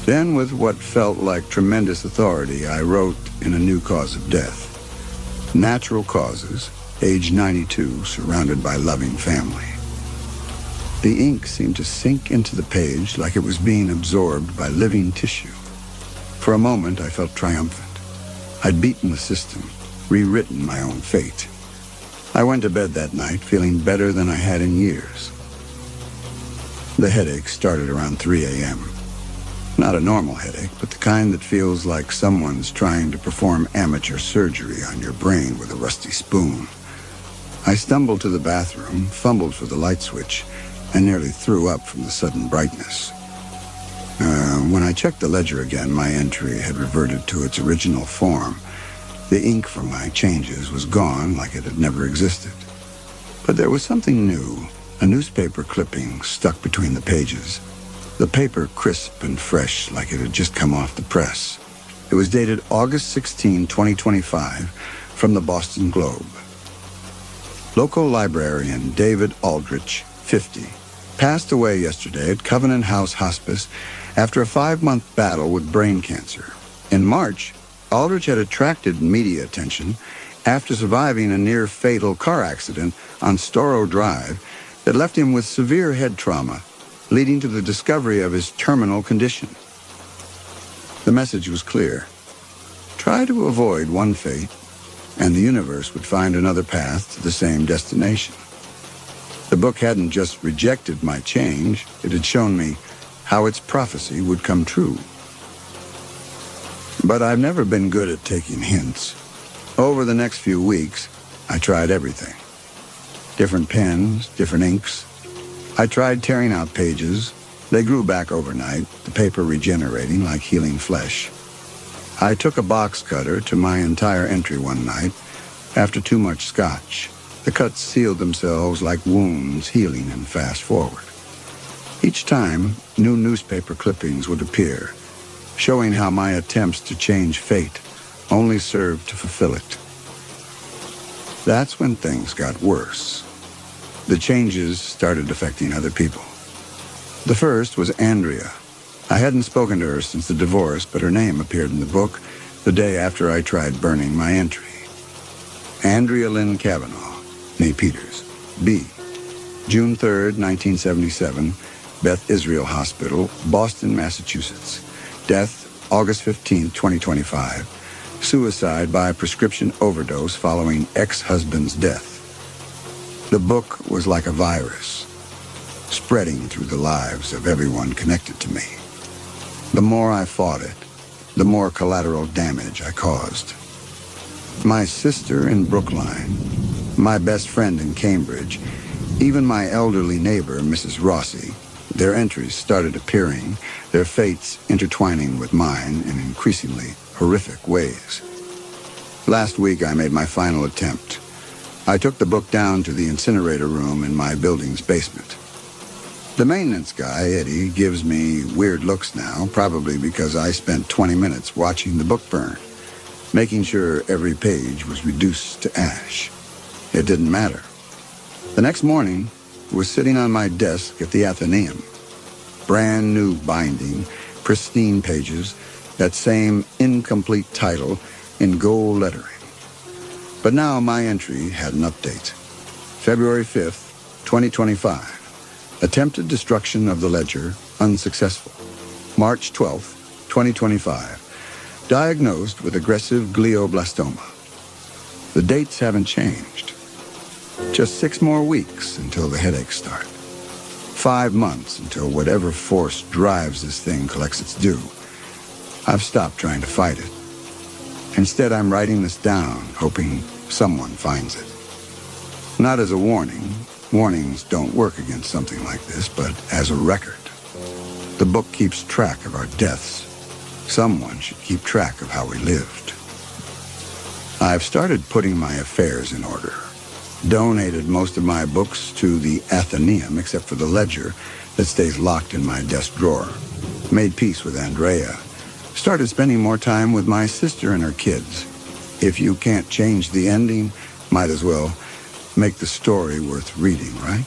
Then, with what felt like tremendous authority, I wrote in a new cause of death. Natural causes, age 92, surrounded by loving family. The ink seemed to sink into the page like it was being absorbed by living tissue. For a moment, I felt triumphant. I'd beaten the system, rewritten my own fate. I went to bed that night feeling better than I had in years. The headache started around 3 a.m. Not a normal headache, but the kind that feels like someone's trying to perform amateur surgery on your brain with a rusty spoon. I stumbled to the bathroom, fumbled for the light switch, and nearly threw up from the sudden brightness. When I checked the ledger again, my entry had reverted to its original form. The ink from my changes was gone like it had never existed. But there was something new, a newspaper clipping stuck between the pages. The paper crisp and fresh like it had just come off the press. It was dated August 16, 2025, from the Boston Globe. Local librarian David Aldrich, 50, passed away yesterday at Covenant House Hospice after a 5-month battle with brain cancer. In March, Aldrich had attracted media attention after surviving a near-fatal car accident on Storrow Drive that left him with severe head trauma, leading to the discovery of his terminal condition. The message was clear. Try to avoid one fate, and the universe would find another path to the same destination. The book hadn't just rejected my change, it had shown me how its prophecy would come true. But I've never been good at taking hints. Over the next few weeks, I tried everything. Different pens, different inks. I tried tearing out pages. They grew back overnight, the paper regenerating like healing flesh. I took a box cutter to my entire entry one night after too much scotch. The cuts sealed themselves like wounds, healing and fast forward. Each time, new newspaper clippings would appear, showing how my attempts to change fate only served to fulfill it. That's when things got worse. The changes started affecting other people. The first was Andrea. I hadn't spoken to her since the divorce, but her name appeared in the book the day after I tried burning my entry. Andrea Lynn Cavanaugh, née Peters, B. June 3rd, 1977, Beth Israel Hospital, Boston, Massachusetts. Death, August 15th, 2025. Suicide by prescription overdose following ex-husband's death. The book was like a virus, spreading through the lives of everyone connected to me. The more I fought it, the more collateral damage I caused. My sister in Brookline, my best friend in Cambridge, even my elderly neighbor, Mrs. Rossi, their entries started appearing, their fates intertwining with mine in increasingly horrific ways. Last week, I made my final attempt. I took the book down to the incinerator room in my building's basement. The maintenance guy, Eddie, gives me weird looks now, probably because I spent 20 minutes watching the book burn, making sure every page was reduced to ash. It didn't matter. The next morning, it was sitting on my desk at the Athenaeum. Brand new binding, pristine pages, that same incomplete title in gold lettering. But now my entry had an update. February 5th, 2025. Attempted destruction of the ledger, unsuccessful. March 12th, 2025. Diagnosed with aggressive glioblastoma. The dates haven't changed. Just 6 more weeks until the headaches start. 5 months until whatever force drives this thing collects its due. I've stopped trying to fight it. Instead, I'm writing this down, hoping someone finds it. Not as a warning. Warnings don't work against something like this, but as a record. The book keeps track of our deaths. Someone should keep track of how we lived. I've started putting my affairs in order. Donated most of my books to the Athenaeum, except for the ledger that stays locked in my desk drawer. Made peace with Andrea. Started spending more time with my sister and her kids. If you can't change the ending, might as well make the story worth reading, right?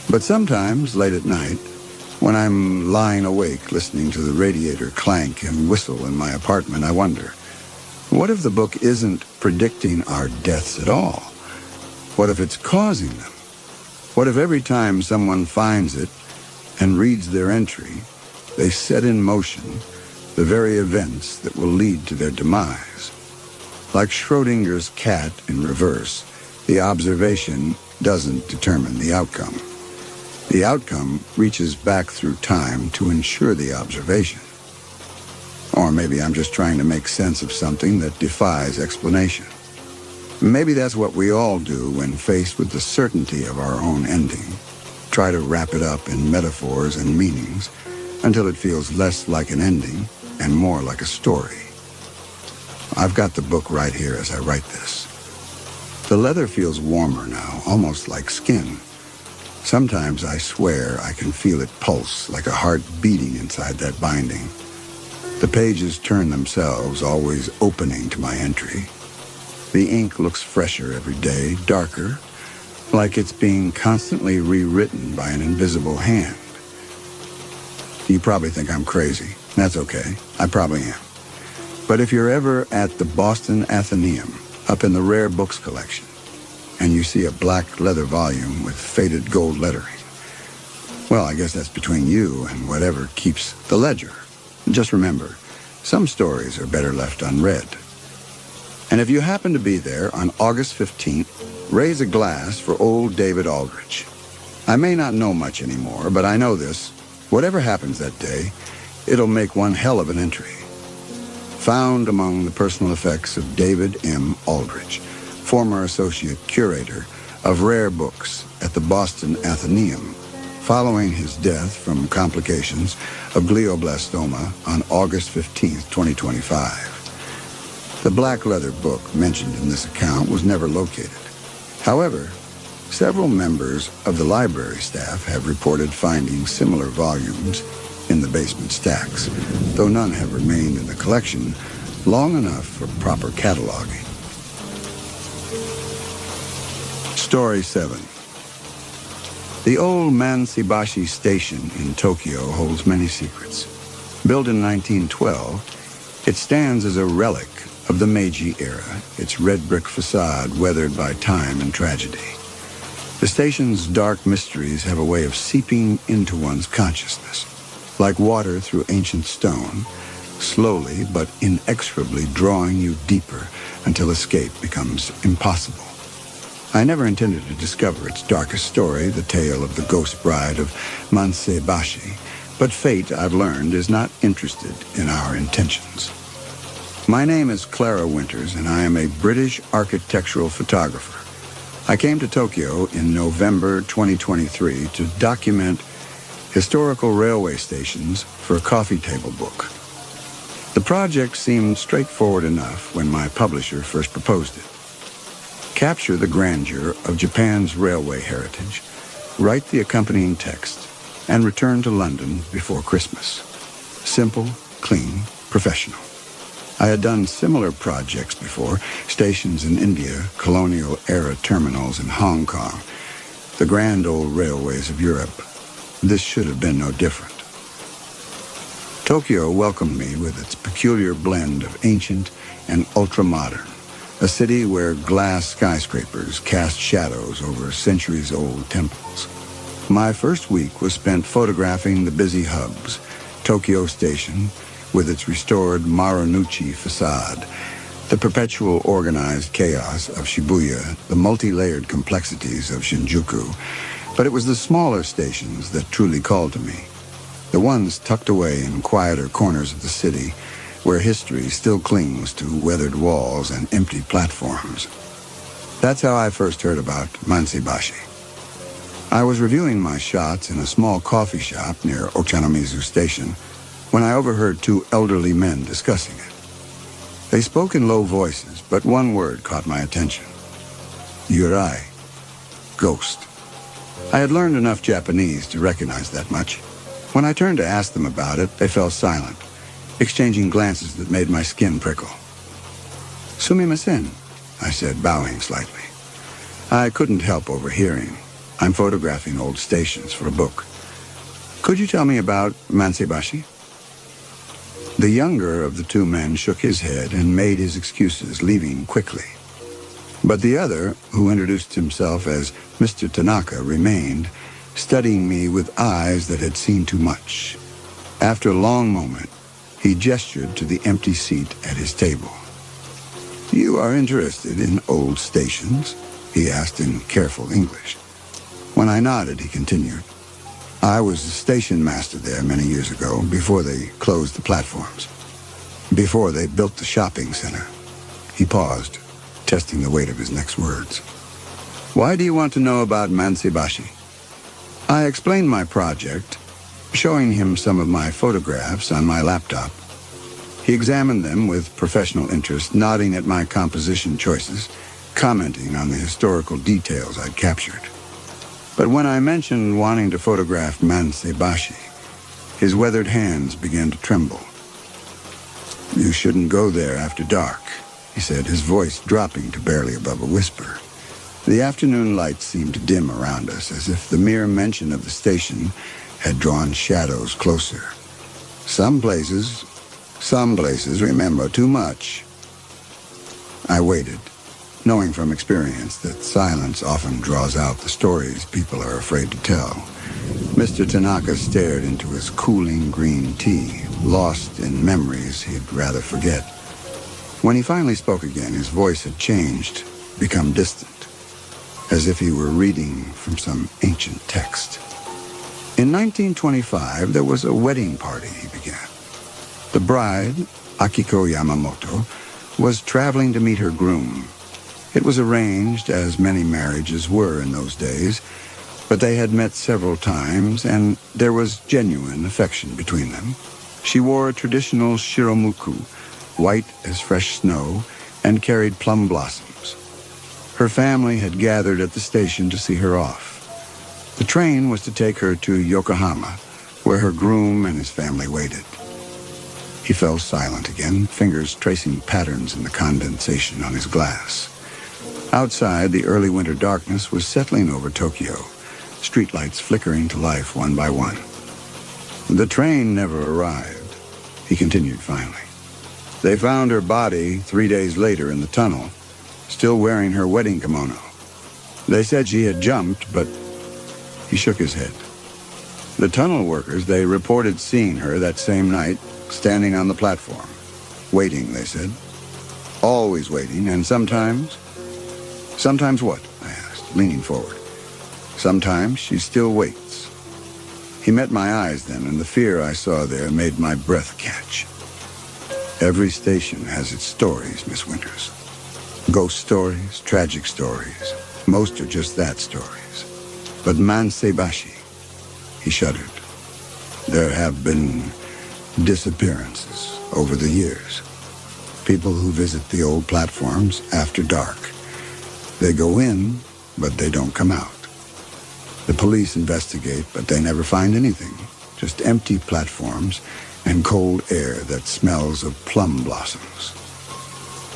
But sometimes, late at night, when I'm lying awake listening to the radiator clank and whistle in my apartment, I wonder, what if the book isn't predicting our deaths at all? What if it's causing them? What if every time someone finds it and reads their entry, they set in motion the very events that will lead to their demise? Like Schrodinger's cat in reverse, the observation doesn't determine the outcome. The outcome reaches back through time to ensure the observation. Or maybe I'm just trying to make sense of something that defies explanation. Maybe that's what we all do when faced with the certainty of our own ending. Try to wrap it up in metaphors and meanings until it feels less like an ending and more like a story. I've got the book right here as I write this. The leather feels warmer now, almost like skin. Sometimes I swear I can feel it pulse like a heart beating inside that binding. The pages turn themselves, always opening to my entry. The ink looks fresher every day, darker, like it's being constantly rewritten by an invisible hand. You probably think I'm crazy. That's okay. I probably am. But if you're ever at the Boston Athenaeum, up in the rare books collection, and you see a black leather volume with faded gold lettering, well, I guess that's between you and whatever keeps the ledger. Just remember, some stories are better left unread. And if you happen to be there on August 15th, raise a glass for old David Aldrich. I may not know much anymore, but I know this. Whatever happens that day, it'll make one hell of an entry. Found among the personal effects of David M. Aldrich, former associate curator of rare books at the Boston Athenaeum, following his death from complications of glioblastoma on August 15, 2025. The black leather book mentioned in this account was never located. However, several members of the library staff have reported finding similar volumes in the basement stacks, though none have remained in the collection long enough for proper cataloging. Story 7. The old Mansibashi Station in Tokyo holds many secrets. Built in 1912, it stands as a relic of the Meiji era, its red brick facade weathered by time and tragedy. The station's dark mysteries have a way of seeping into one's consciousness, like water through ancient stone, slowly but inexorably drawing you deeper until escape becomes impossible. I never intended to discover its darkest story, the tale of the ghost bride of Mansibashi, but fate, I've learned, is not interested in our intentions. My name is Clara Winters, and I am a British architectural photographer. I came to Tokyo in November 2023 to document historical railway stations for a coffee table book. The project seemed straightforward enough when my publisher first proposed it. Capture the grandeur of Japan's railway heritage, write the accompanying text, and returned to London before Christmas. Simple, clean, professional. I had done similar projects before, stations in India, colonial-era terminals in Hong Kong, the grand old railways of Europe. This should have been no different. Tokyo welcomed me with its peculiar blend of ancient and ultra-modern, a city where glass skyscrapers cast shadows over centuries-old temples. My first week was spent photographing the busy hubs, Tokyo Station, with its restored Marunouchi facade, the perpetual organized chaos of Shibuya, the multi-layered complexities of Shinjuku. But it was the smaller stations that truly called to me, the ones tucked away in quieter corners of the city, where history still clings to weathered walls and empty platforms. That's how I first heard about Mansebashi. I was reviewing my shots in a small coffee shop near Ochanomizu Station when I overheard two elderly men discussing it. They spoke in low voices, but one word caught my attention. Yurai. Ghost. I had learned enough Japanese to recognize that much. When I turned to ask them about it, they fell silent, exchanging glances that made my skin prickle. Sumimasen, I said, bowing slightly. I couldn't help overhearing. I'm photographing old stations for a book. Could you tell me about Mansebashi? The younger of the two men shook his head and made his excuses, leaving quickly. But the other, who introduced himself as Mr. Tanaka, remained, studying me with eyes that had seen too much. After a long moment, he gestured to the empty seat at his table. You are interested in old stations? He asked in careful English. When I nodded, he continued. I was the station master there many years ago, before they closed the platforms, before they built the shopping center. He paused, testing the weight of his next words. Why do you want to know about Mansebashi? I explained my project, showing him some of my photographs on my laptop. He examined them with professional interest, nodding at my composition choices, commenting on the historical details I'd captured. But when I mentioned wanting to photograph Mansebashi, his weathered hands began to tremble. You shouldn't go there after dark, he said, his voice dropping to barely above a whisper. The afternoon light seemed to dim around us, as if the mere mention of the station had drawn shadows closer. Some places remember too much. I waited, knowing from experience that silence often draws out the stories people are afraid to tell. Mr. Tanaka stared into his cooling green tea, lost in memories he'd rather forget. When he finally spoke again, his voice had changed, become distant, as if he were reading from some ancient text. In 1925, there was a wedding party, he began. The bride, Akiko Yamamoto, was traveling to meet her groom. It was arranged, as many marriages were in those days, but they had met several times, and there was genuine affection between them. She wore a traditional shiromuku, white as fresh snow, and carried plum blossoms. Her family had gathered at the station to see her off. The train was to take her to Yokohama, where her groom and his family waited. He fell silent again, fingers tracing patterns in the condensation on his glass. Outside, the early winter darkness was settling over Tokyo, streetlights flickering to life one by one. The train never arrived, he continued finally. They found her body 3 days later in the tunnel, still wearing her wedding kimono. They said she had jumped, but he shook his head. The tunnel workers, they reported seeing her that same night, standing on the platform. Waiting, they said. Always waiting, and sometimes... Sometimes what? I asked, leaning forward. Sometimes she still waits. He met my eyes then, and the fear I saw there made my breath catch. Every station has its stories, Miss Winters. Ghost stories, tragic stories. Most are just that, stories. But Mansebashi, he shuddered. There have been disappearances over the years. People who visit the old platforms after dark. They go in, but they don't come out. The police investigate, but they never find anything. Just empty platforms and cold air that smells of plum blossoms.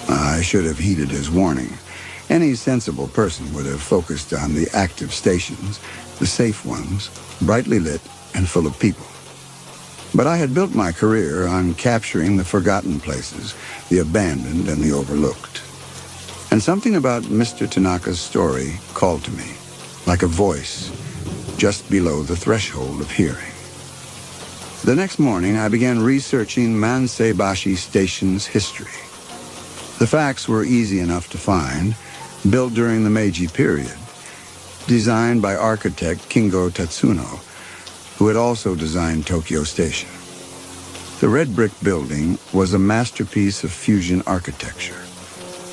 I should have heeded his warning. Any sensible person would have focused on the active stations, the safe ones, brightly lit and full of people. But I had built my career on capturing the forgotten places, the abandoned and the overlooked. And something about Mr. Tanaka's story called to me, like a voice, just below the threshold of hearing. The next morning, I began researching Manseibashi Station's history. The facts were easy enough to find, built during the Meiji period, designed by architect Kingo Tatsuno, who had also designed Tokyo Station. The red brick building was a masterpiece of fusion architecture,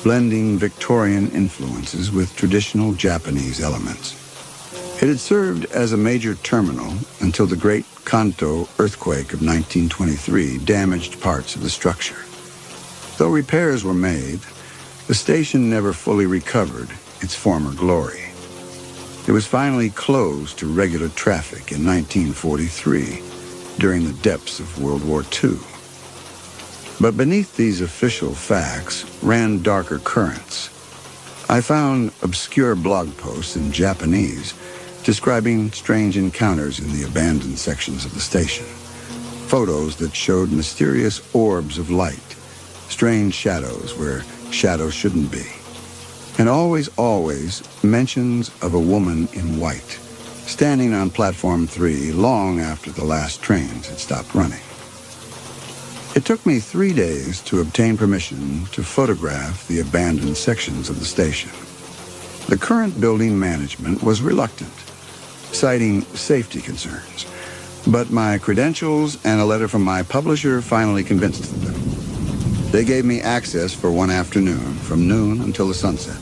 blending Victorian influences with traditional Japanese elements. It had served as a major terminal until the Great Kanto earthquake of 1923 damaged parts of the structure. Though repairs were made, the station never fully recovered its former glory. It was finally closed to regular traffic in 1943, during the depths of World War II. But beneath these official facts ran darker currents. I found obscure blog posts in Japanese describing strange encounters in the abandoned sections of the station, photos that showed mysterious orbs of light, strange shadows where shadows shouldn't be, and always mentions of a woman in white, standing on Platform 3 long after the last trains had stopped running. It took me 3 days to obtain permission to photograph the abandoned sections of the station. The current building management was reluctant, citing safety concerns, but my credentials and a letter from my publisher finally convinced them. They gave me access for one afternoon, from noon until the sunset.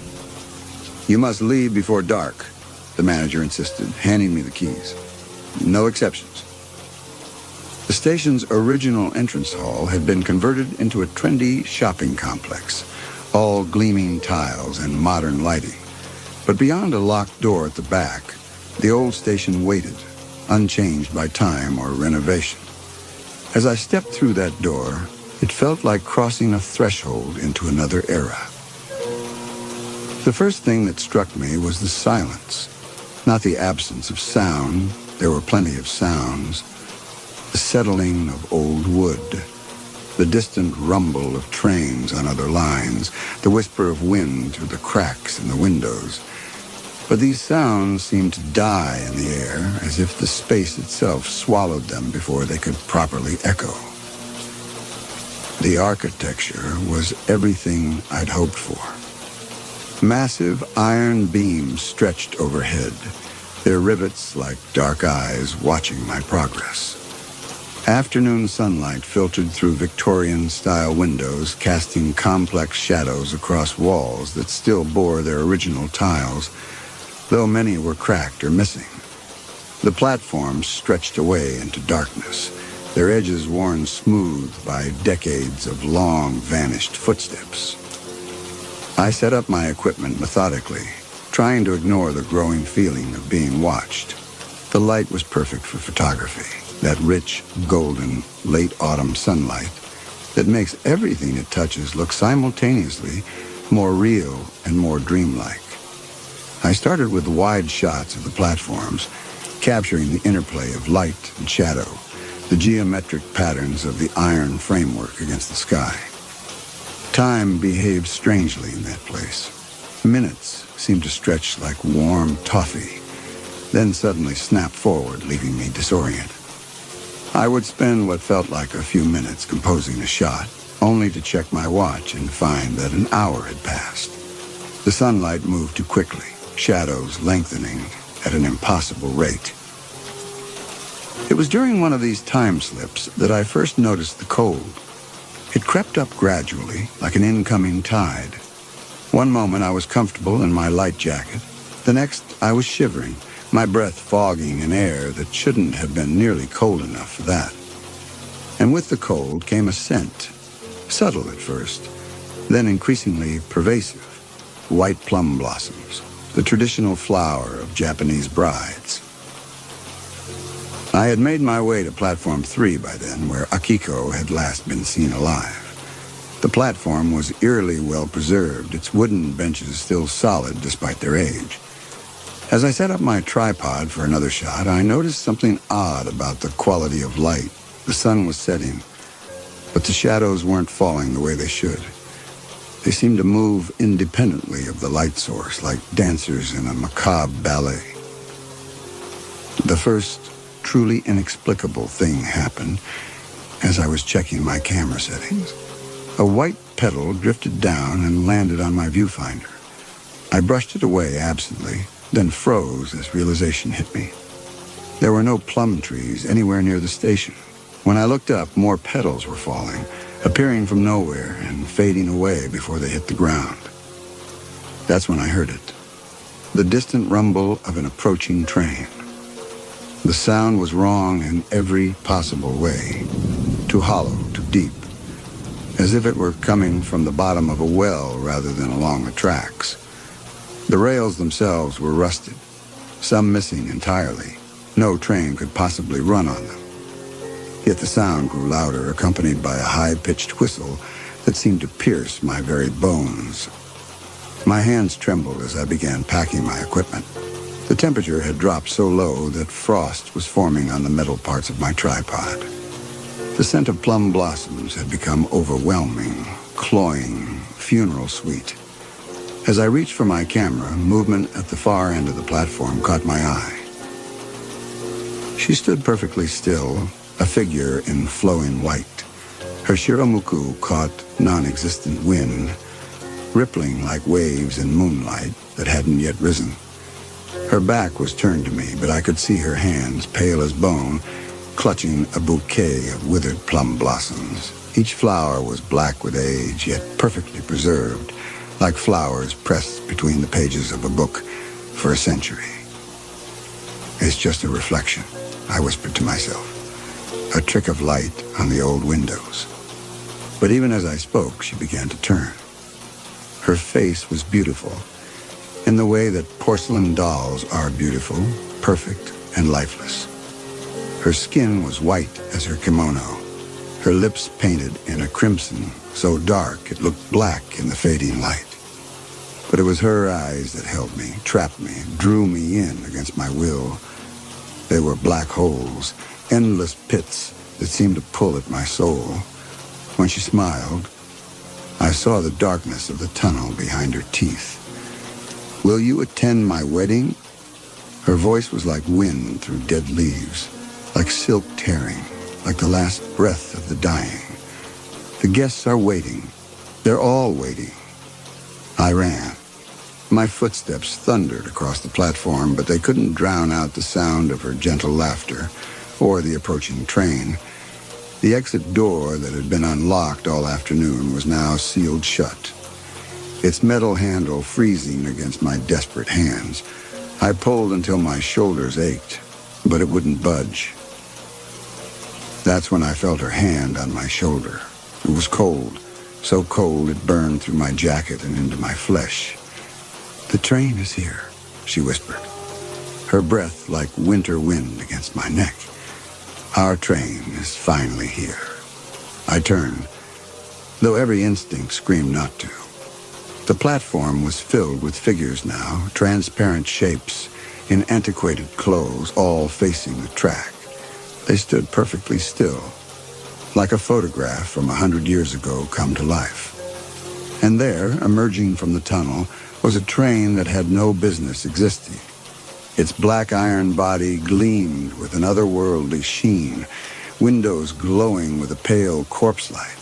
"You must leave before dark," the manager insisted, handing me the keys. "No exceptions." The station's original entrance hall had been converted into a trendy shopping complex, all gleaming tiles and modern lighting. But beyond a locked door at the back, the old station waited, unchanged by time or renovation. As I stepped through that door, it felt like crossing a threshold into another era. The first thing that struck me was the silence, not the absence of sound. There were plenty of sounds. The settling of old wood, the distant rumble of trains on other lines, the whisper of wind through the cracks in the windows. But these sounds seemed to die in the air, as if the space itself swallowed them before they could properly echo. The architecture was everything I'd hoped for. Massive iron beams stretched overhead, their rivets like dark eyes watching my progress. Afternoon sunlight filtered through Victorian-style windows, casting complex shadows across walls that still bore their original tiles, though many were cracked or missing. The platforms stretched away into darkness, their edges worn smooth by decades of long vanished footsteps. I set up my equipment methodically, trying to ignore the growing feeling of being watched. The light was perfect for photography, that rich, golden, late autumn sunlight that makes everything it touches look simultaneously more real and more dreamlike. I started with wide shots of the platforms, capturing the interplay of light and shadow, the geometric patterns of the iron framework against the sky. Time behaved strangely in that place. Minutes seemed to stretch like warm toffee, then suddenly snap forward, leaving me disoriented. I would spend what felt like a few minutes composing a shot, only to check my watch and find that an hour had passed. The sunlight moved too quickly, shadows lengthening at an impossible rate. It was during one of these time slips that I first noticed the cold. It crept up gradually, like an incoming tide. One moment I was comfortable in my light jacket. The next I was shivering, my breath fogging in air that shouldn't have been nearly cold enough for that. And with the cold came a scent, subtle at first, then increasingly pervasive. White plum blossoms, the traditional flower of Japanese brides. I had made my way to Platform 3 by then, where Akiko had last been seen alive. The platform was eerily well preserved, its wooden benches still solid despite their age. As I set up my tripod for another shot, I noticed something odd about the quality of light. The sun was setting, but the shadows weren't falling the way they should. They seemed to move independently of the light source, like dancers in a macabre ballet. The first truly inexplicable thing happened as I was checking my camera settings. A white petal drifted down and landed on my viewfinder. I brushed it away absently, then froze as realization hit me. There were no plum trees anywhere near the station. When I looked up, more petals were falling, appearing from nowhere and fading away before they hit the ground. That's when I heard it. The distant rumble of an approaching train. The sound was wrong in every possible way. Too hollow, too deep. As if it were coming from the bottom of a well rather than along the tracks. The rails themselves were rusted, some missing entirely. No train could possibly run on them. Yet the sound grew louder, accompanied by a high-pitched whistle that seemed to pierce my very bones. My hands trembled as I began packing my equipment. The temperature had dropped so low that frost was forming on the metal parts of my tripod. The scent of plum blossoms had become overwhelming, cloying, funeral sweet. As I reached for my camera, movement at the far end of the platform caught my eye. She stood perfectly still, a figure in flowing white. Her shiramuku caught non-existent wind, rippling like waves in moonlight that hadn't yet risen. Her back was turned to me, but I could see her hands, pale as bone, clutching a bouquet of withered plum blossoms. Each flower was black with age, yet perfectly preserved, like flowers pressed between the pages of a book for a century. It's just a reflection, I whispered to myself. A trick of light on the old windows. But even as I spoke, she began to turn. Her face was beautiful, in the way that porcelain dolls are beautiful, perfect, and lifeless. Her skin was white as her kimono, her lips painted in a crimson so dark it looked black in the fading light. But it was her eyes that held me, trapped me, drew me in against my will. They were black holes, endless pits that seemed to pull at my soul. When she smiled, I saw the darkness of the tunnel behind her teeth. "Will you attend my wedding?" Her voice was like wind through dead leaves, like silk tearing, like the last breath of the dying. "The guests are waiting. They're all waiting." I ran. My footsteps thundered across the platform, but they couldn't drown out the sound of her gentle laughter or the approaching train. The exit door that had been unlocked all afternoon was now sealed shut, its metal handle freezing against my desperate hands. I pulled until my shoulders ached, but it wouldn't budge. That's when I felt her hand on my shoulder. It was cold, so cold it burned through my jacket and into my flesh. "The train is here," she whispered, her breath like winter wind against my neck. "Our train is finally here." I turned, though every instinct screamed not to. The platform was filled with figures now, transparent shapes in antiquated clothes, all facing the track. They stood perfectly still, like a photograph from 100 years ago come to life. And there, emerging from the tunnel, was a train that had no business existing. Its black iron body gleamed with an otherworldly sheen, windows glowing with a pale corpse light.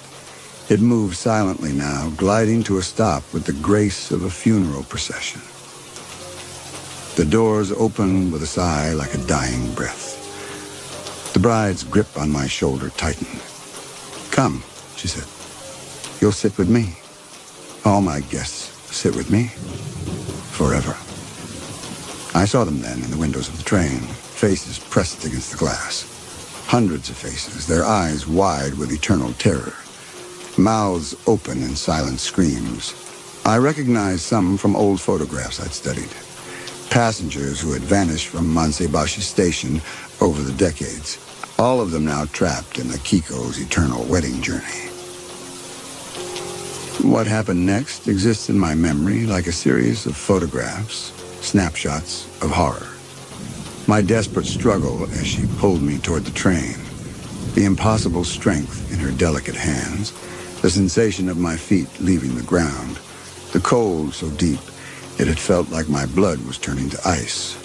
It moved silently now, gliding to a stop with the grace of a funeral procession. The doors opened with a sigh like a dying breath. The bride's grip on my shoulder tightened. "Come," she said. "You'll sit with me. All my guests sit with me. Forever." I saw them then in the windows of the train, faces pressed against the glass. Hundreds of faces, their eyes wide with eternal terror. Mouths open in silent screams. I recognized some from old photographs I'd studied. Passengers who had vanished from Mansebashi Station over the decades, all of them now trapped in Akiko's eternal wedding journey. What happened next exists in my memory like a series of photographs, snapshots of horror. My desperate struggle as she pulled me toward the train, the impossible strength in her delicate hands, the sensation of my feet leaving the ground, the cold so deep it had felt like my blood was turning to ice.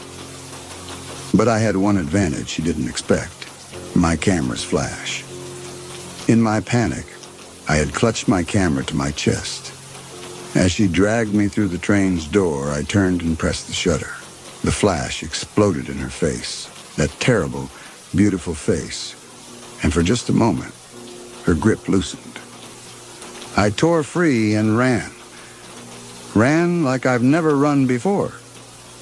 But I had one advantage she didn't expect, my camera's flash. In my panic, I had clutched my camera to my chest. As she dragged me through the train's door, I turned and pressed the shutter. The flash exploded in her face, that terrible, beautiful face, and for just a moment, her grip loosened. I tore free and ran. Ran like I've never run before.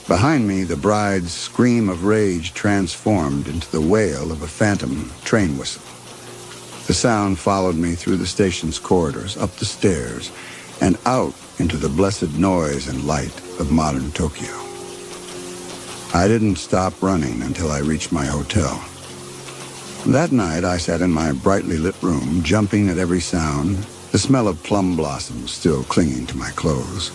Behind me, the bride's scream of rage transformed into the wail of a phantom train whistle. The sound followed me through the station's corridors, up the stairs, and out into the blessed noise and light of modern Tokyo. I didn't stop running until I reached my hotel. That night, I sat in my brightly lit room, jumping at every sound, the smell of plum blossoms still clinging to my clothes.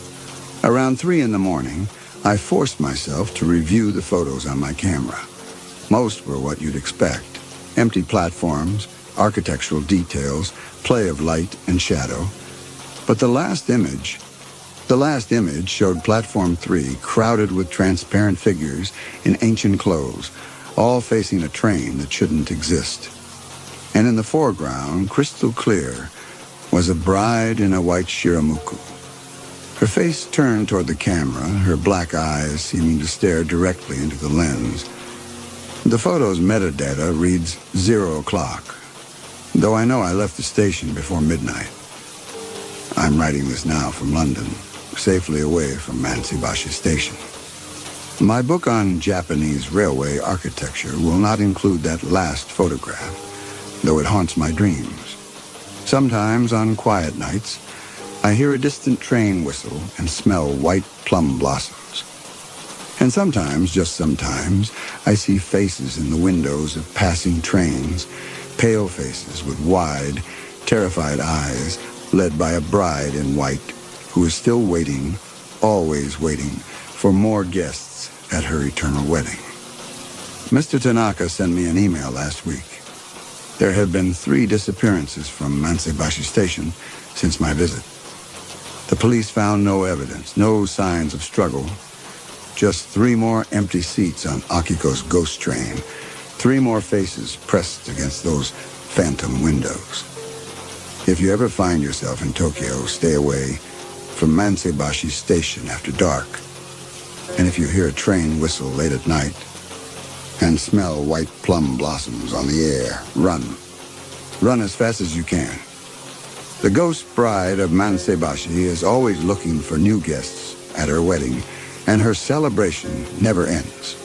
Around 3 in the morning, I forced myself to review the photos on my camera. Most were what you'd expect. Empty platforms, architectural details, play of light and shadow. But the last image showed Platform 3 crowded with transparent figures in ancient clothes, all facing a train that shouldn't exist. And in the foreground, crystal clear, was a bride in a white shiramuku. Her face turned toward the camera, her black eyes seeming to stare directly into the lens. The photo's metadata reads 0 o'clock, though I know I left the station before midnight. I'm writing this now from London, safely away from Mansebashi Station. My book on Japanese railway architecture will not include that last photograph, though it haunts my dreams. Sometimes on quiet nights, I hear a distant train whistle and smell white plum blossoms. And sometimes, just sometimes, I see faces in the windows of passing trains, pale faces with wide, terrified eyes, led by a bride in white who is still waiting, always waiting, for more guests at her eternal wedding. Mr. Tanaka sent me an email last week. There have been 3 disappearances from Mansebashi Station since my visit. The police found no evidence, no signs of struggle. Just 3 more empty seats on Akiko's ghost train. 3 more faces pressed against those phantom windows. If you ever find yourself in Tokyo, stay away from Mansebashi Station after dark. And if you hear a train whistle late at night and smell white plum blossoms on the air, run. Run as fast as you can. The ghost bride of Mansebashi is always looking for new guests at her wedding, and her celebration never ends.